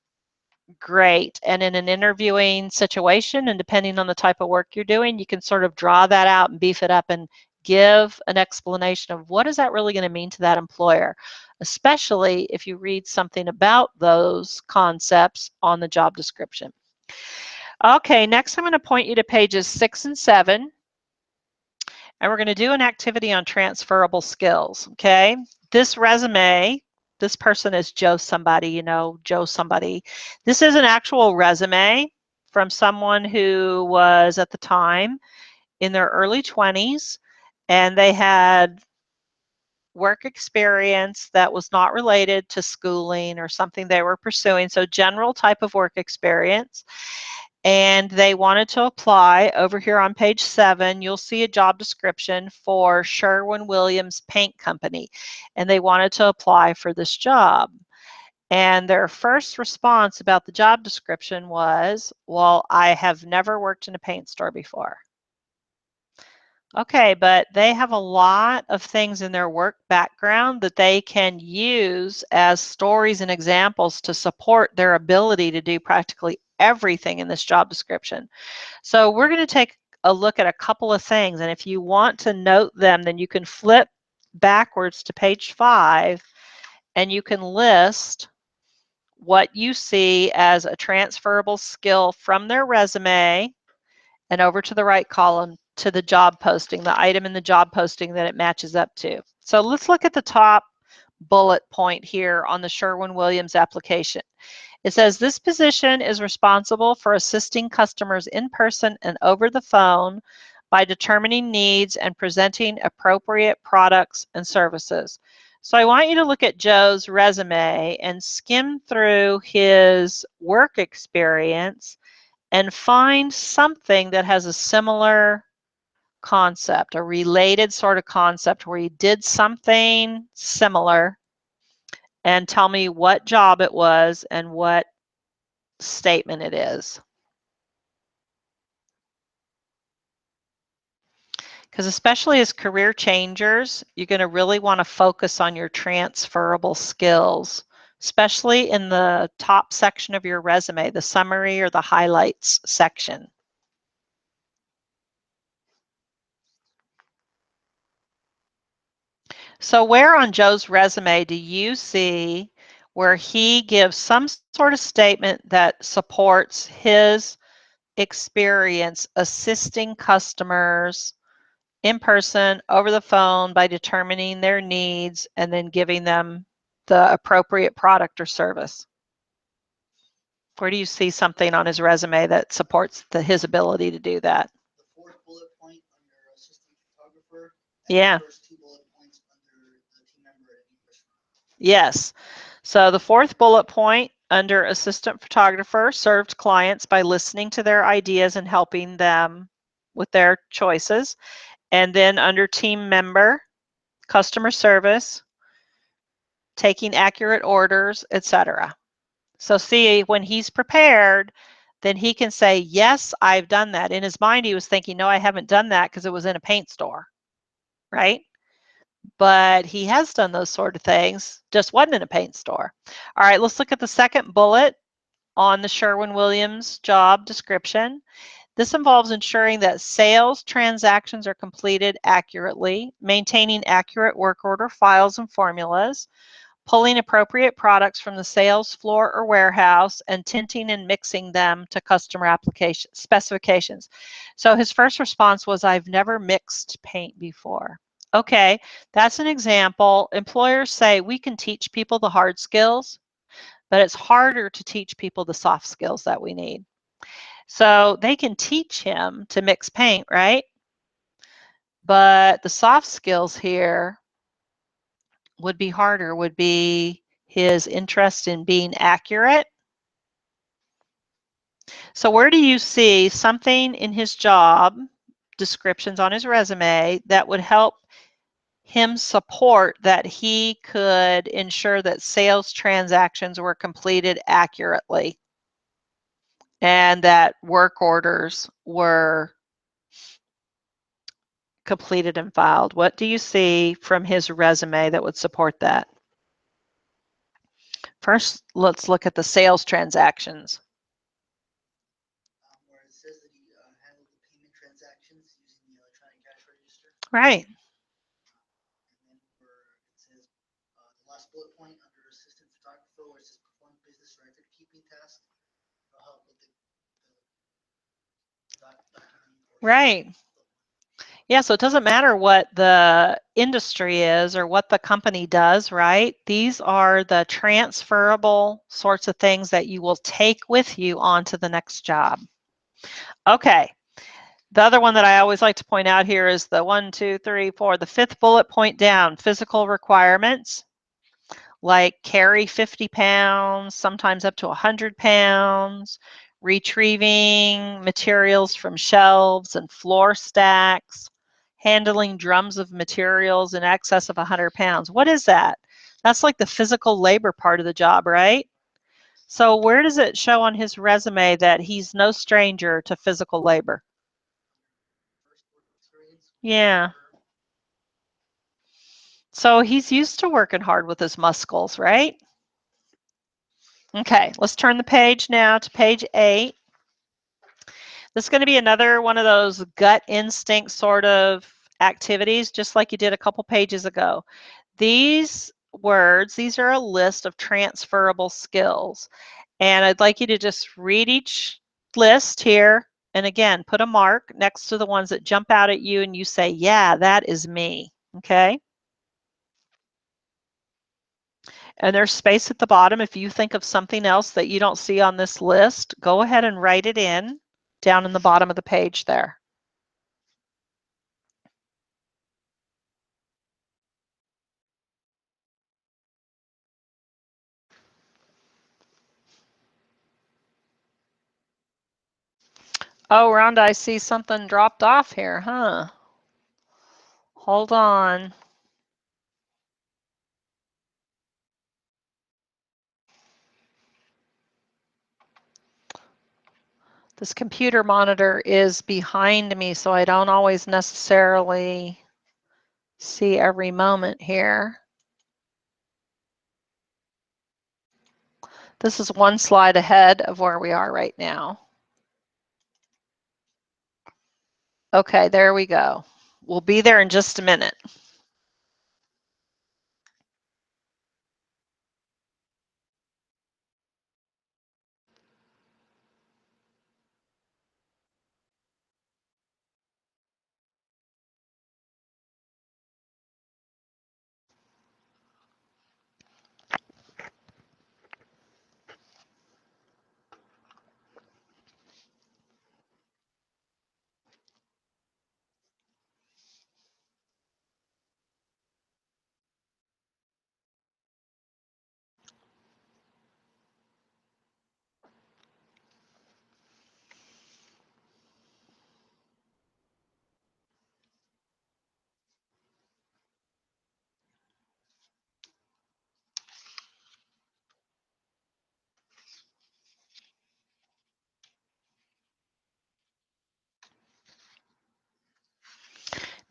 great. And in an interviewing situation, and depending on the type of work you're doing, you can sort of draw that out and beef it up and give an explanation of what is that really going to mean to that employer, especially if you read something about those concepts on the job description. Okay, next I'm going to point you to pages 6 and 7. And we're going to do an activity on transferable skills, okay? This resume, this person is Joe somebody, you know, Joe somebody. This is an actual resume from someone who was at the time in their early 20s, and they had work experience that was not related to schooling or something they were pursuing, so general type of work experience. And they wanted to apply. Over here on page 7, you'll see a job description for Sherwin-Williams Paint Company, and they wanted to apply for this job. And their first response about the job description was, well, I have never worked in a paint store before. Okay, but they have a lot of things in their work background that they can use as stories and examples to support their ability to do practically everything in this job description. So we're going to take a look at a couple of things, and if you want to note them, then you can flip backwards to page 5 and you can list what you see as a transferable skill from their resume and over to the right column to the job posting, the item in the job posting that it matches up to. So let's look at the top bullet point here on the Sherwin-Williams application. It says this position is responsible for assisting customers in person and over the phone by determining needs and presenting appropriate products and services. So I want you to look at Joe's resume and skim through his work experience and find something that has a similar concept, a related sort of concept where he did something similar, and tell me what job it was and what statement it is. Because especially as career changers, you're going to really want to focus on your transferable skills, especially in the top section of your resume, the summary or the highlights section. So where on Joe's resume do you see where he gives some sort of statement that supports his experience assisting customers in person, over the phone, by determining their needs and then giving them the appropriate product or service? Where do you see something on his resume that supports his ability to do that? The fourth bullet point under assistant photographer. Yeah. The first two bullet points under the team member at any restaurant. Yes. So the fourth bullet point under assistant photographer, served clients by listening to their ideas and helping them with their choices. And then under team member, customer service, taking accurate orders, etc. So see, when he's prepared, then he can say, yes, I've done that. In his mind, he was thinking, no, I haven't done that because it was in a paint store, right? But he has done those sort of things, just wasn't in a paint store. All right, let's look at the second bullet on the Sherwin-Williams job description. This involves ensuring that sales transactions are completed accurately, maintaining accurate work order files and formulas, pulling appropriate products from the sales floor or warehouse, and tinting and mixing them to customer application specifications. So his first response was, I've never mixed paint before. Okay, that's an example. Employers say we can teach people the hard skills, but it's harder to teach people the soft skills that we need. So they can teach him to mix paint, right? But the soft skills here would be harder, would be his interest in being accurate. So where do you see something in his job descriptions on his resume that would help him support that he could ensure that sales transactions were completed accurately and that work orders were completed and filed? What do you see from his resume that would support that? First, let's look at the sales transactions. Where it says that he handled the payment transactions using the electronic cash register. Right. And then where it says the last bullet point under assistant photographer, where it says perform business record keeping task, it'll help with the documenting. Right. Yeah, so it doesn't matter what the industry is or what the company does, right? These are the transferable sorts of things that you will take with you onto the next job. Okay. The other one that I always like to point out here is the 1, 2, 3, 4, the fifth bullet point down, physical requirements, like carry 50 pounds, sometimes up to 100 pounds, retrieving materials from shelves and floor stacks, handling drums of materials in excess of 100 pounds. What is that? That's like the physical labor part of the job, right? So where does it show on his resume that he's no stranger to physical labor? Yeah. So he's used to working hard with his muscles, right? Okay, let's turn the page now to page 8. This is going to be another one of those gut instinct sort of activities, just like you did a couple pages ago. These words, these are a list of transferable skills. And I'd like you to just read each list here. And again, put a mark next to the ones that jump out at you and you say, yeah, that is me. Okay. And there's space at the bottom. If you think of something else that you don't see on this list, go ahead and write it in down in the bottom of the page there. Oh, Rhonda, I see something dropped off here, huh? Hold on. This computer monitor is behind me, so I don't always necessarily see every moment here. This is one slide ahead of where we are right now. Okay, there we go. We'll be there in just a minute.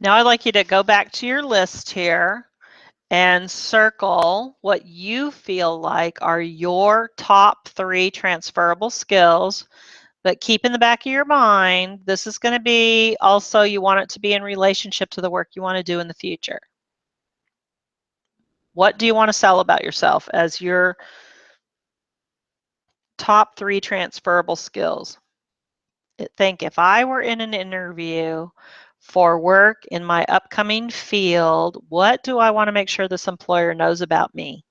Now I'd like you to go back to your list here and circle what you feel like are your top 3 transferable skills. But keep in the back of your mind, this is going to be also, you want it to be in relationship to the work you want to do in the future. What do you want to sell about yourself as your top 3 transferable skills? Think, if I were in an interview for work in my upcoming field, what do I want to make sure this employer knows about me?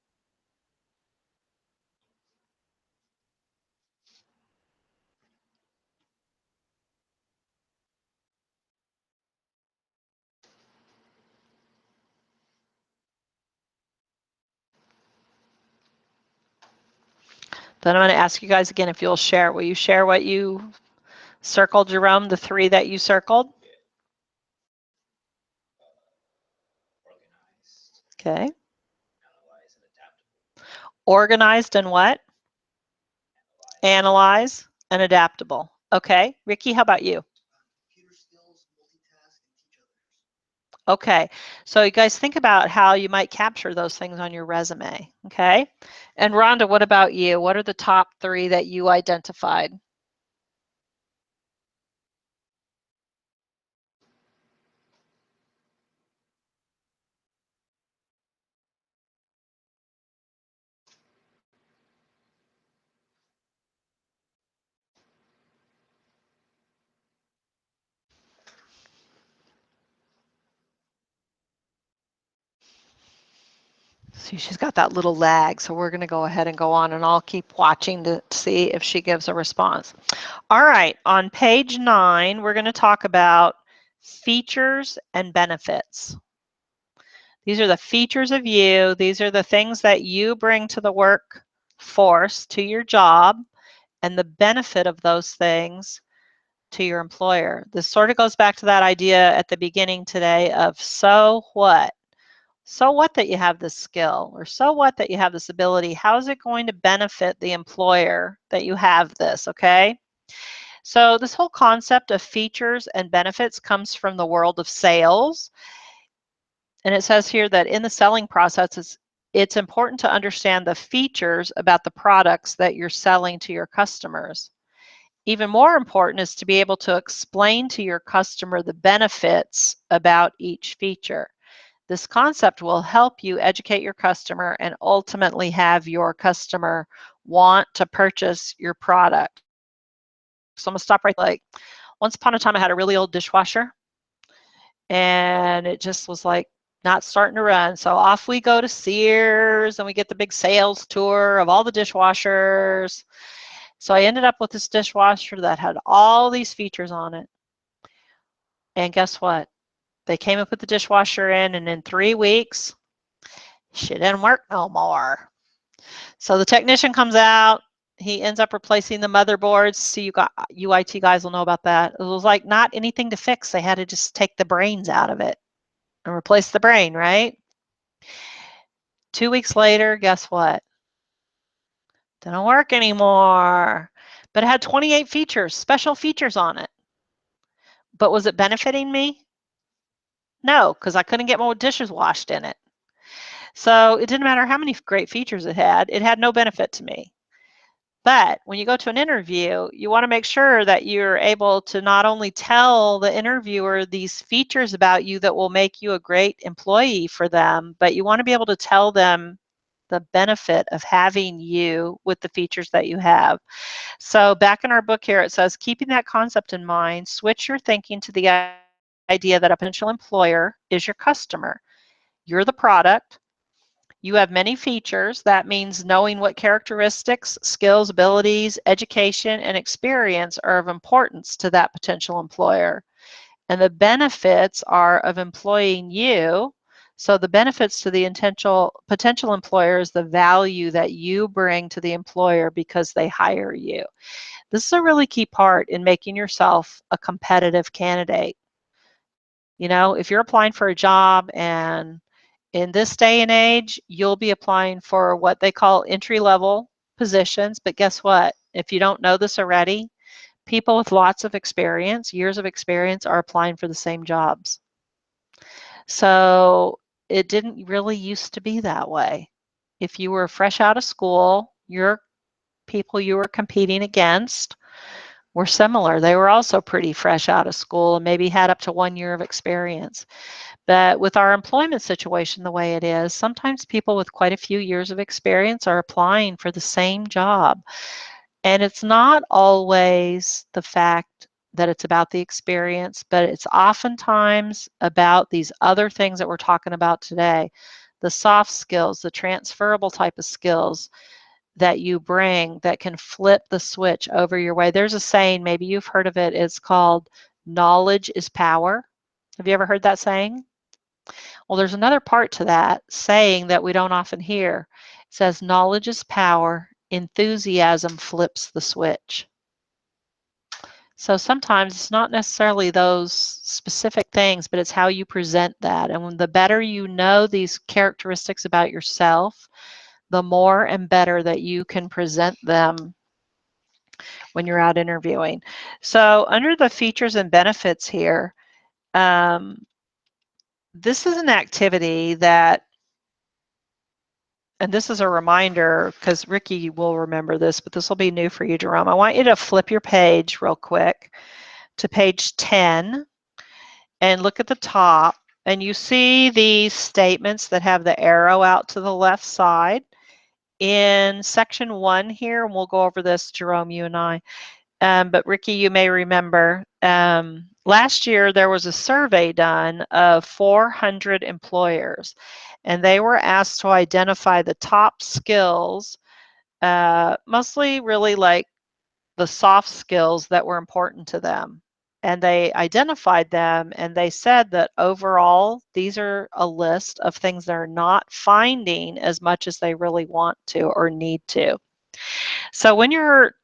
Then I'm going to ask you guys again if you'll share. Will you share what you circled, Jerome, the 3 that you circled? Organized, Okay. analyze, and adaptable. Organized and what? Analyze and adaptable. Okay. Ricky, how about you? Computer skills, multitask, and teach others. Okay. So you guys think about how you might capture those things on your resume. Okay. And Rhonda, what about you? What are the top 3 that you identified? See, she's got that little lag, so we're going to go ahead and go on, and I'll keep watching to see if she gives a response. All right, on page 9, we're going to talk about features and benefits. These are the features of you. These are the things that you bring to the workforce, to your job, and the benefit of those things to your employer. This sort of goes back to that idea at the beginning today of so what? So what that you have this skill, or so what that you have this ability? How is it going to benefit the employer that you have this, okay? So this whole concept of features and benefits comes from the world of sales. And it says here that in the selling process, it's important to understand the features about the products that you're selling to your customers. Even more important is to be able to explain to your customer the benefits about each feature. This concept will help you educate your customer and ultimately have your customer want to purchase your product. So I'm gonna stop right there. Like, once upon a time, I had a really old dishwasher, and it just was like not starting to run. So off we go to Sears, and we get the big sales tour of all the dishwashers. So I ended up with this dishwasher that had all these features on it. And guess what? They came and put the dishwasher in, and in 3 weeks, she didn't work no more. So the technician comes out. He ends up replacing the motherboards. So you got UIT guys will know about that. It was like not anything to fix. They had to just take the brains out of it and replace the brain, right? 2 weeks later, guess what? Didn't work anymore. But it had 28 features, special features on it. But was it benefiting me? No, because I couldn't get more dishes washed in it. So it didn't matter how many great features it had no benefit to me. But when you go to an interview, you want to make sure that you're able to not only tell the interviewer these features about you that will make you a great employee for them, but you want to be able to tell them the benefit of having you with the features that you have. So back in our book here, it says, keeping that concept in mind, switch your thinking to the idea that a potential employer is your customer. You're the product. You have many features. That means knowing what characteristics, skills, abilities, education, and experience are of importance to that potential employer. And the benefits are of employing you. So the benefits to the potential employer is the value that you bring to the employer because they hire you. This is a really key part in making yourself a competitive candidate. You know, if you're applying for a job, and in this day and age, you'll be applying for what they call entry-level positions. But guess what? If you don't know this already, people with lots of experience, years of experience, are applying for the same jobs. So it didn't really used to be that way. If you were fresh out of school, your people you were competing against were similar. They were also pretty fresh out of school and maybe had up to 1 year of experience. But with our employment situation the way it is, sometimes people with quite a few years of experience are applying for the same job. And it's not always the fact that it's about the experience, but it's oftentimes about these other things that we're talking about today. The soft skills, the transferable type of skills that you bring that can flip the switch over your way. There's a saying, maybe you've heard of it, it's called knowledge is power. Have you ever heard that saying? Well, there's another part to that saying that we don't often hear. It says, knowledge is power, enthusiasm flips the switch. So sometimes it's not necessarily those specific things, but it's how you present that. And when the better you know these characteristics about yourself, the more and better that you can present them when you're out interviewing. So under the features and benefits here, this is an activity that, and this is a reminder because Ricky will remember this, but this will be new for you, Jerome. I want you to flip your page real quick to page 10 and look at the top, and you see these statements that have the arrow out to the left side. In section 1 here, and we'll go over this, Jerome, you and I, but Ricky, you may remember, last year there was a survey done of 400 employers, and they were asked to identify the top skills, mostly really like the soft skills that were important to them. And they identified them, and they said that overall, these are a list of things they're not finding as much as they really want to or need to. So when you're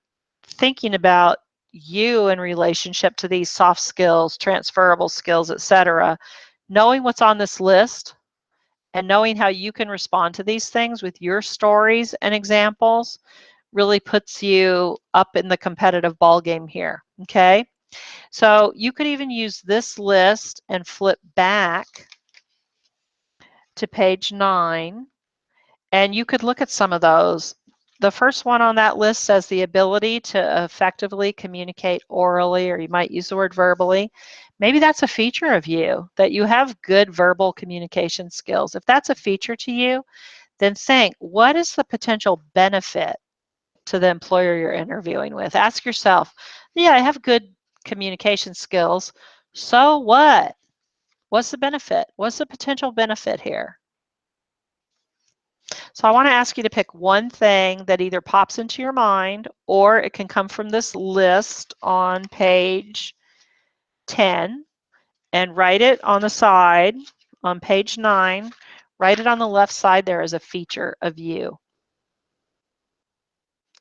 thinking about you in relationship to these soft skills, transferable skills, etc., knowing what's on this list and knowing how you can respond to these things with your stories and examples really puts you up in the competitive ball game here, okay? So you could even use this list and flip back to page 9, and you could look at some of those. The first one on that list says the ability to effectively communicate orally, or you might use the word verbally. Maybe that's a feature of you, that you have good verbal communication skills. If that's a feature to you, then think, what is the potential benefit to the employer you're interviewing with? Ask yourself, yeah, I have good communication skills. So what? What's the benefit? What's the potential benefit here? So I want to ask you to pick one thing that either pops into your mind, or it can come from this list on page 10, and write it on the side on page 9. Write it on the left side there as a feature of you.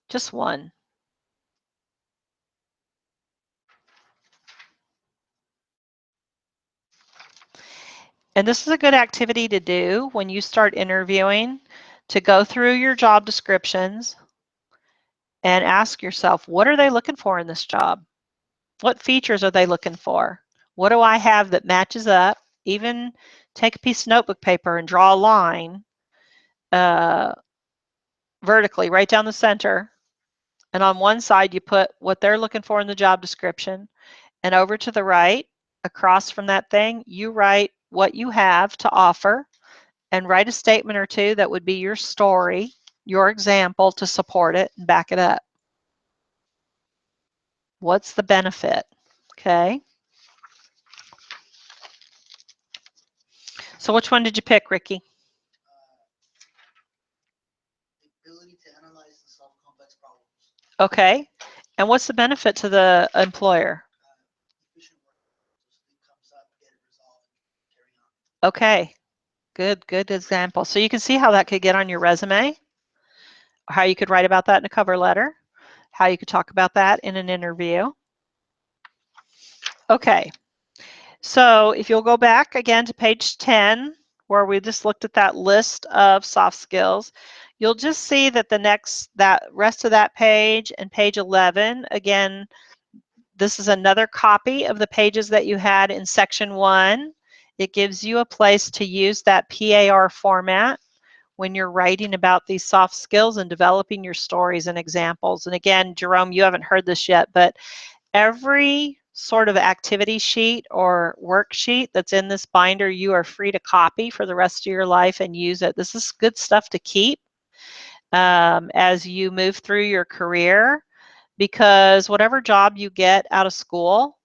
Just one. And this is a good activity to do when you start interviewing, to go through your job descriptions and ask yourself, what are they looking for in this job? What features are they looking for? What do I have that matches up? Even take a piece of notebook paper and draw a line vertically right down the center. And on one side, you put what they're looking for in the job description. And over to the right, across from that thing, you write what you have to offer, and write a statement or two that would be your story, your example to support it and back it up. What's the benefit? Okay. So which one did you pick, Ricky? The ability to analyze and solve complex problems. Okay. And what's the benefit to the employer? Efficient work. So something comes up, get it resolved, carry on. Okay. Good example. So you can see how that could get on your resume, how you could write about that in a cover letter, how you could talk about that in an interview. Okay. So if you'll go back again to page 10, where we just looked at that list of soft skills, you'll just see that that rest of that page and page 11, again, this is another copy of the pages that you had in section 1. It gives you a place to use that PAR format when you're writing about these soft skills and developing your stories and examples. And again, Jerome, you haven't heard this yet, but every sort of activity sheet or worksheet that's in this binder, you are free to copy for the rest of your life and use it. This is good stuff to keep as you move through your career, because whatever job you get out of school,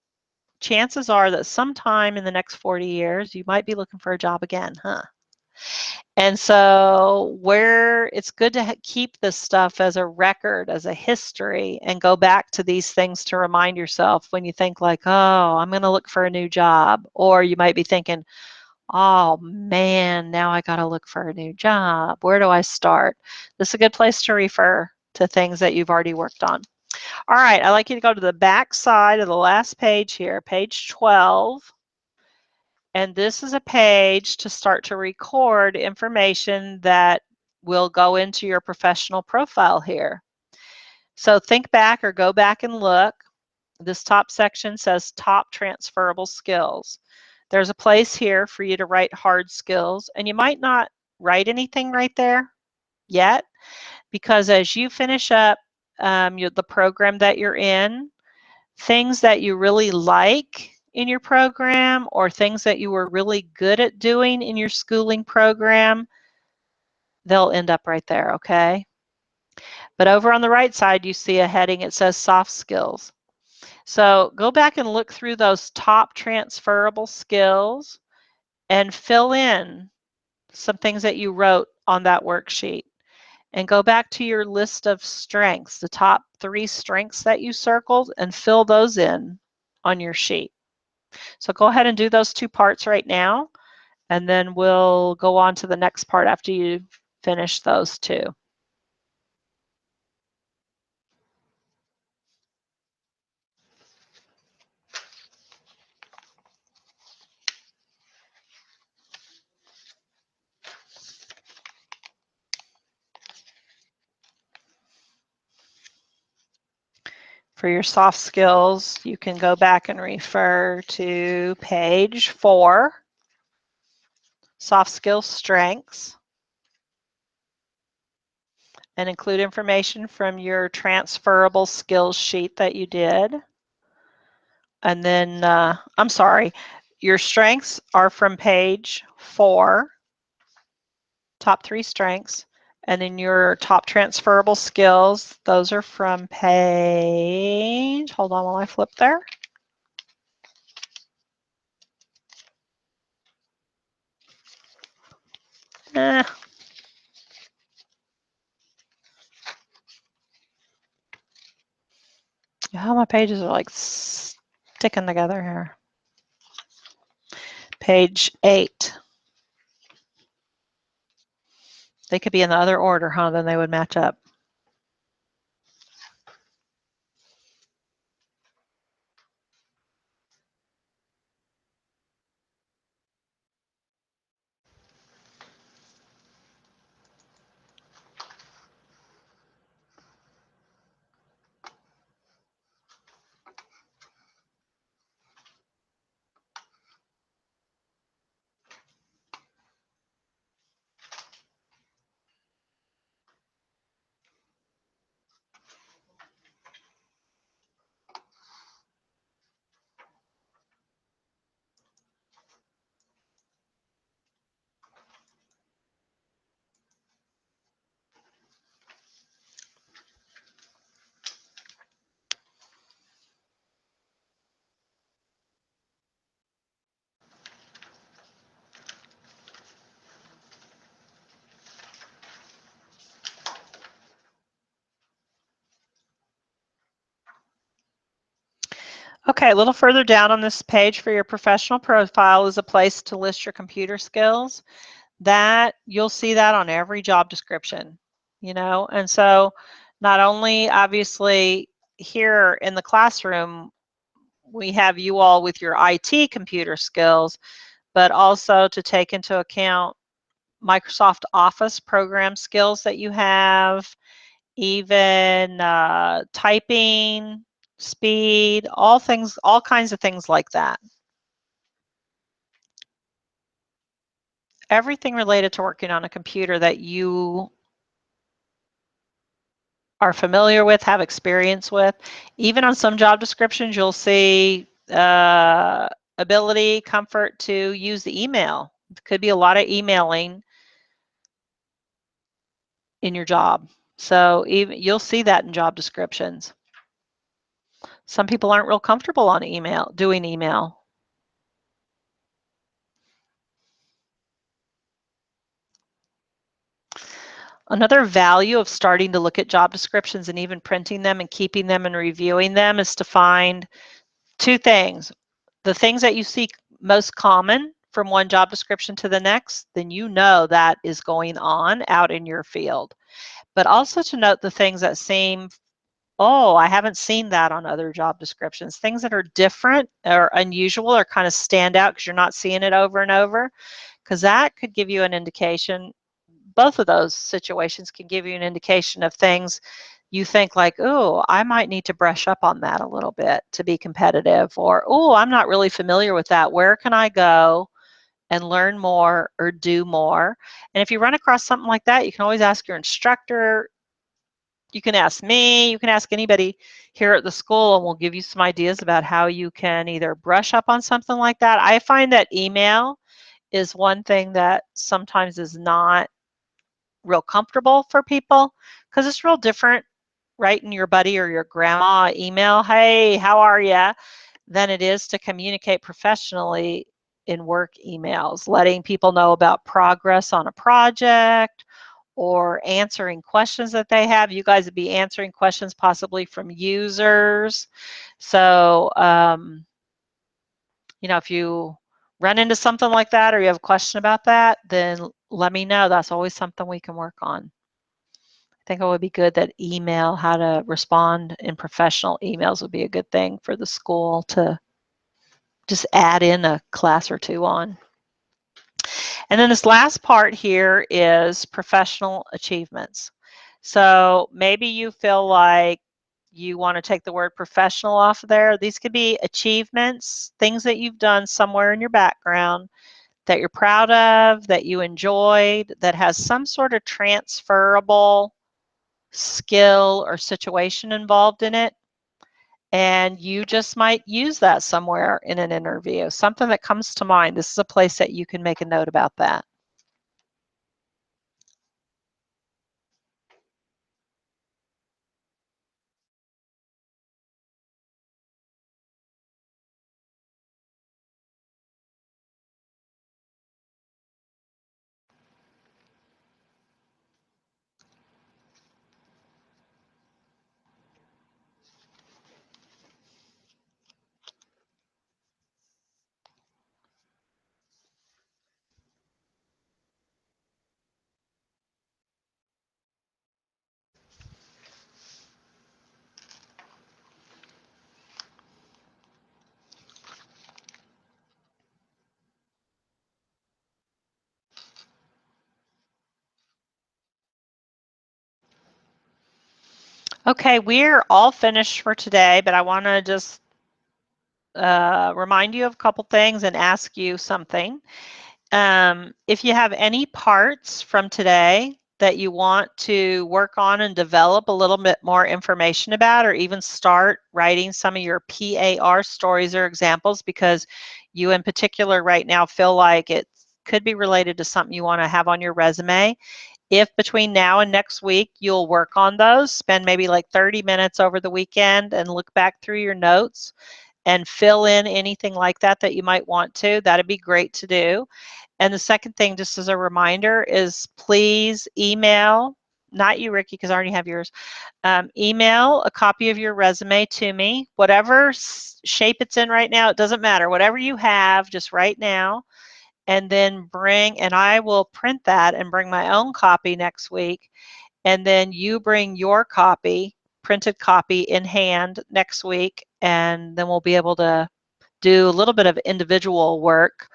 chances are that sometime in the next 40 years, you might be looking for a job again, huh? And so where it's good to keep this stuff as a record, as a history, and go back to these things to remind yourself when you think like, oh, I'm going to look for a new job. Or you might be thinking, oh man, now I got to look for a new job. Where do I start? This is a good place to refer to things that you've already worked on. All right, I'd like you to go to the back side of the last page here, page 12. And this is a page to start to record information that will go into your professional profile here. So think back or go back and look. This top section says top transferable skills. There's a place here for you to write hard skills, and you might not write anything right there yet, because as you finish up the program that you're in, things that you really like in your program or things that you were really good at doing in your schooling program, they'll end up right there, okay? But over on the right side, you see a heading, it says soft skills. So go back and look through those top transferable skills and fill in some things that you wrote on that worksheet. And go back to your list of strengths, the top 3 strengths that you circled, and fill those in on your sheet. So go ahead and do those 2 parts right now, and then we'll go on to the next part after you finish those 2. For your soft skills, you can go back and refer to page 4, soft skills strengths, and include information from your transferable skills sheet that you did. And then, I'm sorry, your strengths are from page 4, top 3 strengths. And then your top transferable skills, those are from page, hold on while I flip there. How my pages are like sticking together here. Page 8. They could be in the other order, huh? Then they would match up. Okay, a little further down on this page for your professional profile is a place to list your computer skills. That you'll see that on every job description, you know, and so not only obviously here in the classroom, we have you all with your IT computer skills, but also to take into account Microsoft Office program skills that you have, even typing, speed, all kinds of things like that. everything related to working on a computer that you are familiar with, have experience with. Even on some job descriptions, you'll see ability, comfort to use the email. It could be a lot of emailing in your job. So even you'll see that in job descriptions. Some people aren't real comfortable on email, doing email. Another value of starting to look at job descriptions and even printing them and keeping them and reviewing them is to find two things. The things that you see most common from one job description to the next, then you know that is going on out in your field. But also to note the things that seem, oh, I haven't seen that on other job descriptions. Things that are different or unusual or kind of stand out because you're not seeing it over and over, because that could give you an indication. Both of those situations can give you an indication of things you think like, oh, I might need to brush up on that a little bit to be competitive, or, oh, I'm not really familiar with that. Where can I go and learn more or do more? And if you run across something like that, you can always ask your instructor. You can ask me, you can ask anybody here at the school, and we'll give you some ideas about how you can either brush up on something like that. I find that email is one thing that sometimes is not real comfortable for people because it's real different writing your buddy or your grandma email, hey, how are you, than it is to communicate professionally in work emails, letting people know about progress on a project or answering questions that they have. You guys would be answering questions possibly from users. So, you know, if you run into something like that or you have a question about that, then let me know. That's always something we can work on. I think it would be good that email, how to respond in professional emails would be a good thing for the school to just add in a class or two on. And then this last part here is professional achievements. So maybe you feel like you want to take the word professional off of there. These could be achievements, things that you've done somewhere in your background that you're proud of, that you enjoyed, that has some sort of transferable skill or situation involved in it. And you just might use that somewhere in an interview, something that comes to mind. This is a place that you can make a note about that. Okay, we're all finished for today, but I want to just remind you of a couple things and ask you something. If you have any parts from today that you want to work on and develop a little bit more information about, or even start writing some of your PAR stories or examples because you in particular right now feel like it could be related to something you want to have on your resume. If between now and next week you'll work on those, spend maybe like 30 minutes over the weekend and look back through your notes and fill in anything like that that you might want to, that'd be great to do. And the second thing, just as a reminder, is please email, not you, Ricky, because I already have yours, email a copy of your resume to me, whatever shape it's in right now, it doesn't matter. Whatever you have, just right now, and then and I will print that and bring my own copy next week. And then you bring your copy, printed copy in hand next week, and then we'll be able to do a little bit of individual work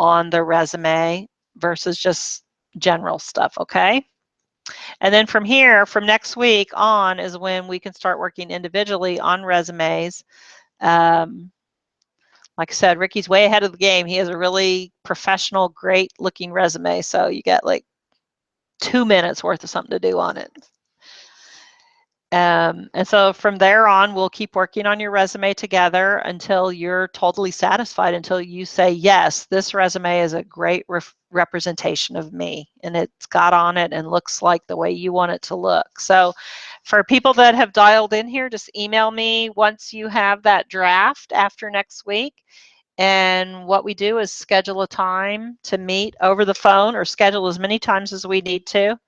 on the resume versus just general stuff, okay? And then from here, from next week on, is when we can start working individually on resumes. Like I said, Ricky's way ahead of the game. He has a really professional, great looking resume. So you get like 2 minutes worth of something to do on it. And so from there on, we'll keep working on your resume together until you're totally satisfied, until you say, yes, this resume is a great representation of me, and it's got on it and looks like the way you want it to look. So for people that have dialed in here, just email me once you have that draft after next week. And what we do is schedule a time to meet over the phone, or schedule as many times as we need to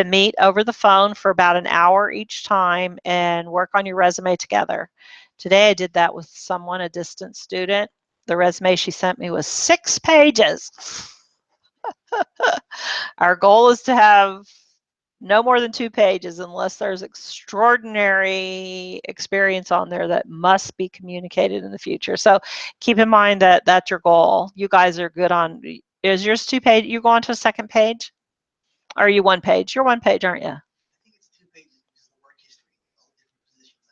meet over the phone for about an hour each time and work on your resume together. Today I did that with someone, a distant student. The resume she sent me was 6 pages. Our goal is to have no more than 2 pages unless there's extraordinary experience on there that must be communicated in the future. So keep in mind that that's your goal. You guys are good on, is yours 2 page? You go on to a second page? Or are you 1 page? You're 1 page, aren't you? I think it's 2 pages because of the work history, all the different positions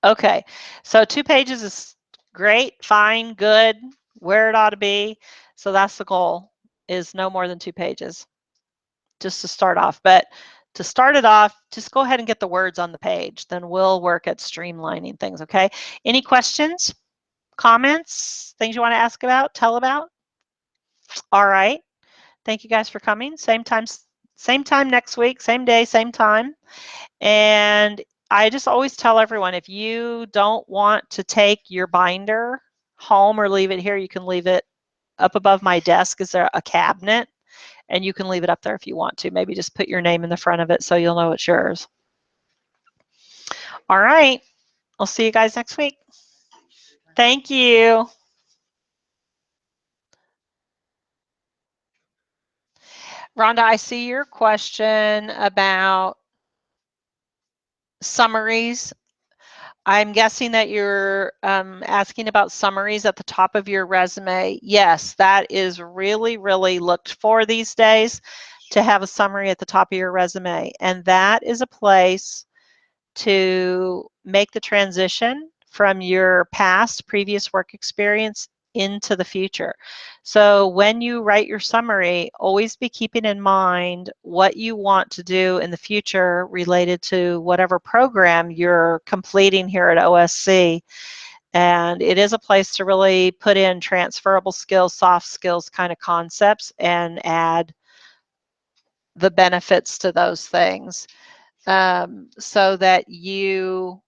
I've had. Okay, so 2 pages is great, fine, good, where it ought to be. So that's the goal, is no more than 2 pages, just to start off. But to start it off, just go ahead and get the words on the page. Then we'll work at streamlining things, okay? Any questions, comments, things you want to ask about, tell about? All right. Thank you guys for coming. Same time next week, same day, same time. And I just always tell everyone, if you don't want to take your binder home or leave it here, you can leave it up above my desk. Is there a cabinet? And you can leave it up there if you want to. Maybe just put your name in the front of it so you'll know it's yours. All right. I'll see you guys next week. Thank you. Rhonda, I see your question about summaries. I'm guessing that you're asking about summaries at the top of your resume. Yes, that is really, really looked for these days, to have a summary at the top of your resume. And that is a place to make the transition from your previous work experience into the future. So when you write your summary, always be keeping in mind what you want to do in the future related to whatever program you're completing here at OSC. And it is a place to really put in transferable skills, soft skills kind of concepts, and add the benefits to those things, so that you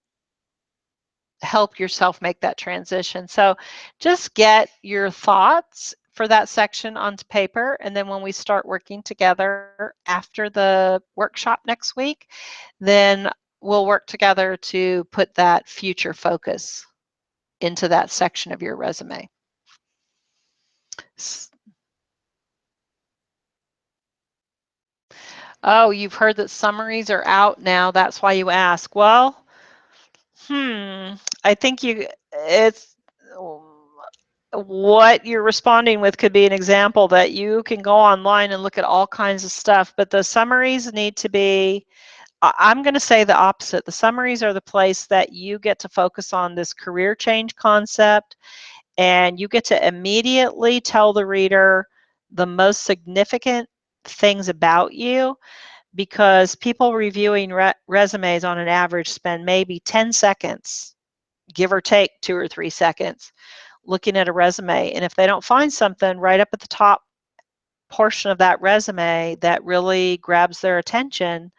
help yourself make that transition. So just get your thoughts for that section onto paper, and then when we start working together after the workshop next week, then we'll work together to put that future focus into that section of your resume. Oh, you've heard that summaries are out now. That's why you ask. Well, I think it's what you're responding with could be an example that you can go online and look at all kinds of stuff, but the summaries need to be, I'm going to say the opposite. The summaries are the place that you get to focus on this career change concept, and you get to immediately tell the reader the most significant things about you, because people reviewing resumes on an average spend maybe 10 seconds, give or take 2 or 3 seconds, looking at a resume. And if they don't find something right up at the top portion of that resume that really grabs their attention,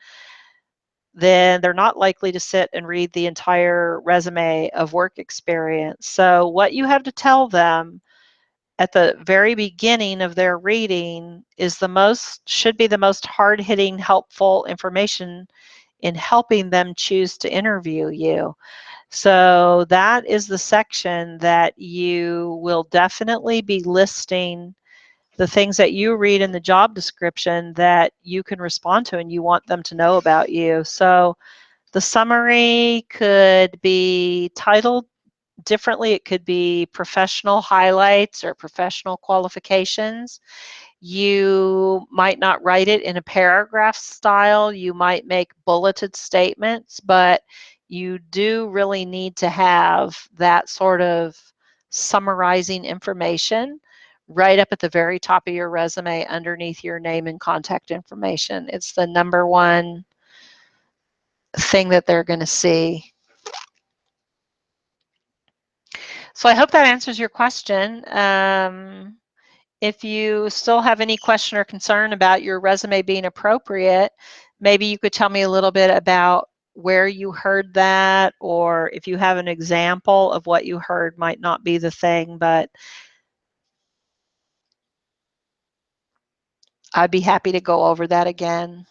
then they're not likely to sit and read the entire resume of work experience. So what you have to tell them at the very beginning of their reading should be the most hard-hitting, helpful information in helping them choose to interview you. So that is the section that you will definitely be listing the things that you read in the job description that you can respond to and you want them to know about you. So the summary could be titled differently. It could be professional highlights or professional qualifications. You might not write it in a paragraph style. You might make bulleted statements, but you do really need to have that sort of summarizing information right up at the very top of your resume underneath your name and contact information. It's the number one thing that they're going to see. So I hope that answers your question. If you still have any question or concern about your resume being appropriate, maybe you could tell me a little bit about where you heard that, or if you have an example of what you heard. Might not be the thing, but I'd be happy to go over that again.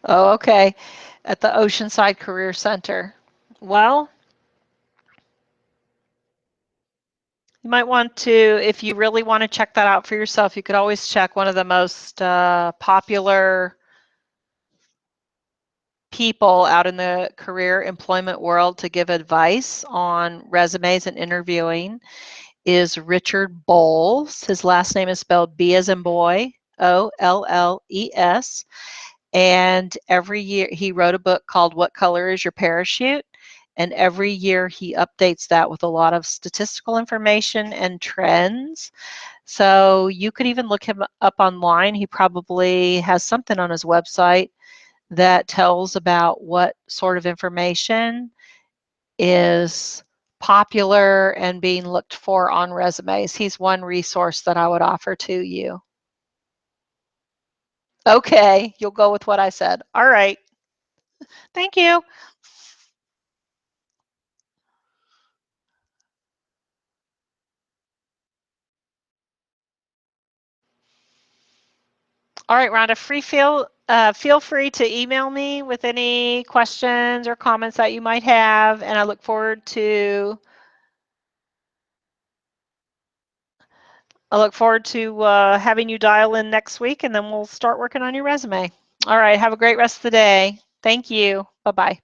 Oh, okay. At the Oceanside Career Center. Well, you might want to, if you really want to check that out for yourself, you could always check one of the most popular people out in the career employment world to give advice on resumes and interviewing is Richard Bowles. His last name is spelled B as in boy, Olles. And every year he wrote a book called What Color is Your Parachute? And every year he updates that with a lot of statistical information and trends. So you could even look him up online. He probably has something on his website that tells about what sort of information is popular and being looked for on resumes. He's one resource that I would offer to you. Okay, you'll go with what I said. All right. Thank you. All right, Rhonda, feel free to email me with any questions or comments that you might have, and I look forward to having you dial in next week, and then we'll start working on your resume. All right, have a great rest of the day. Thank you. Bye-bye.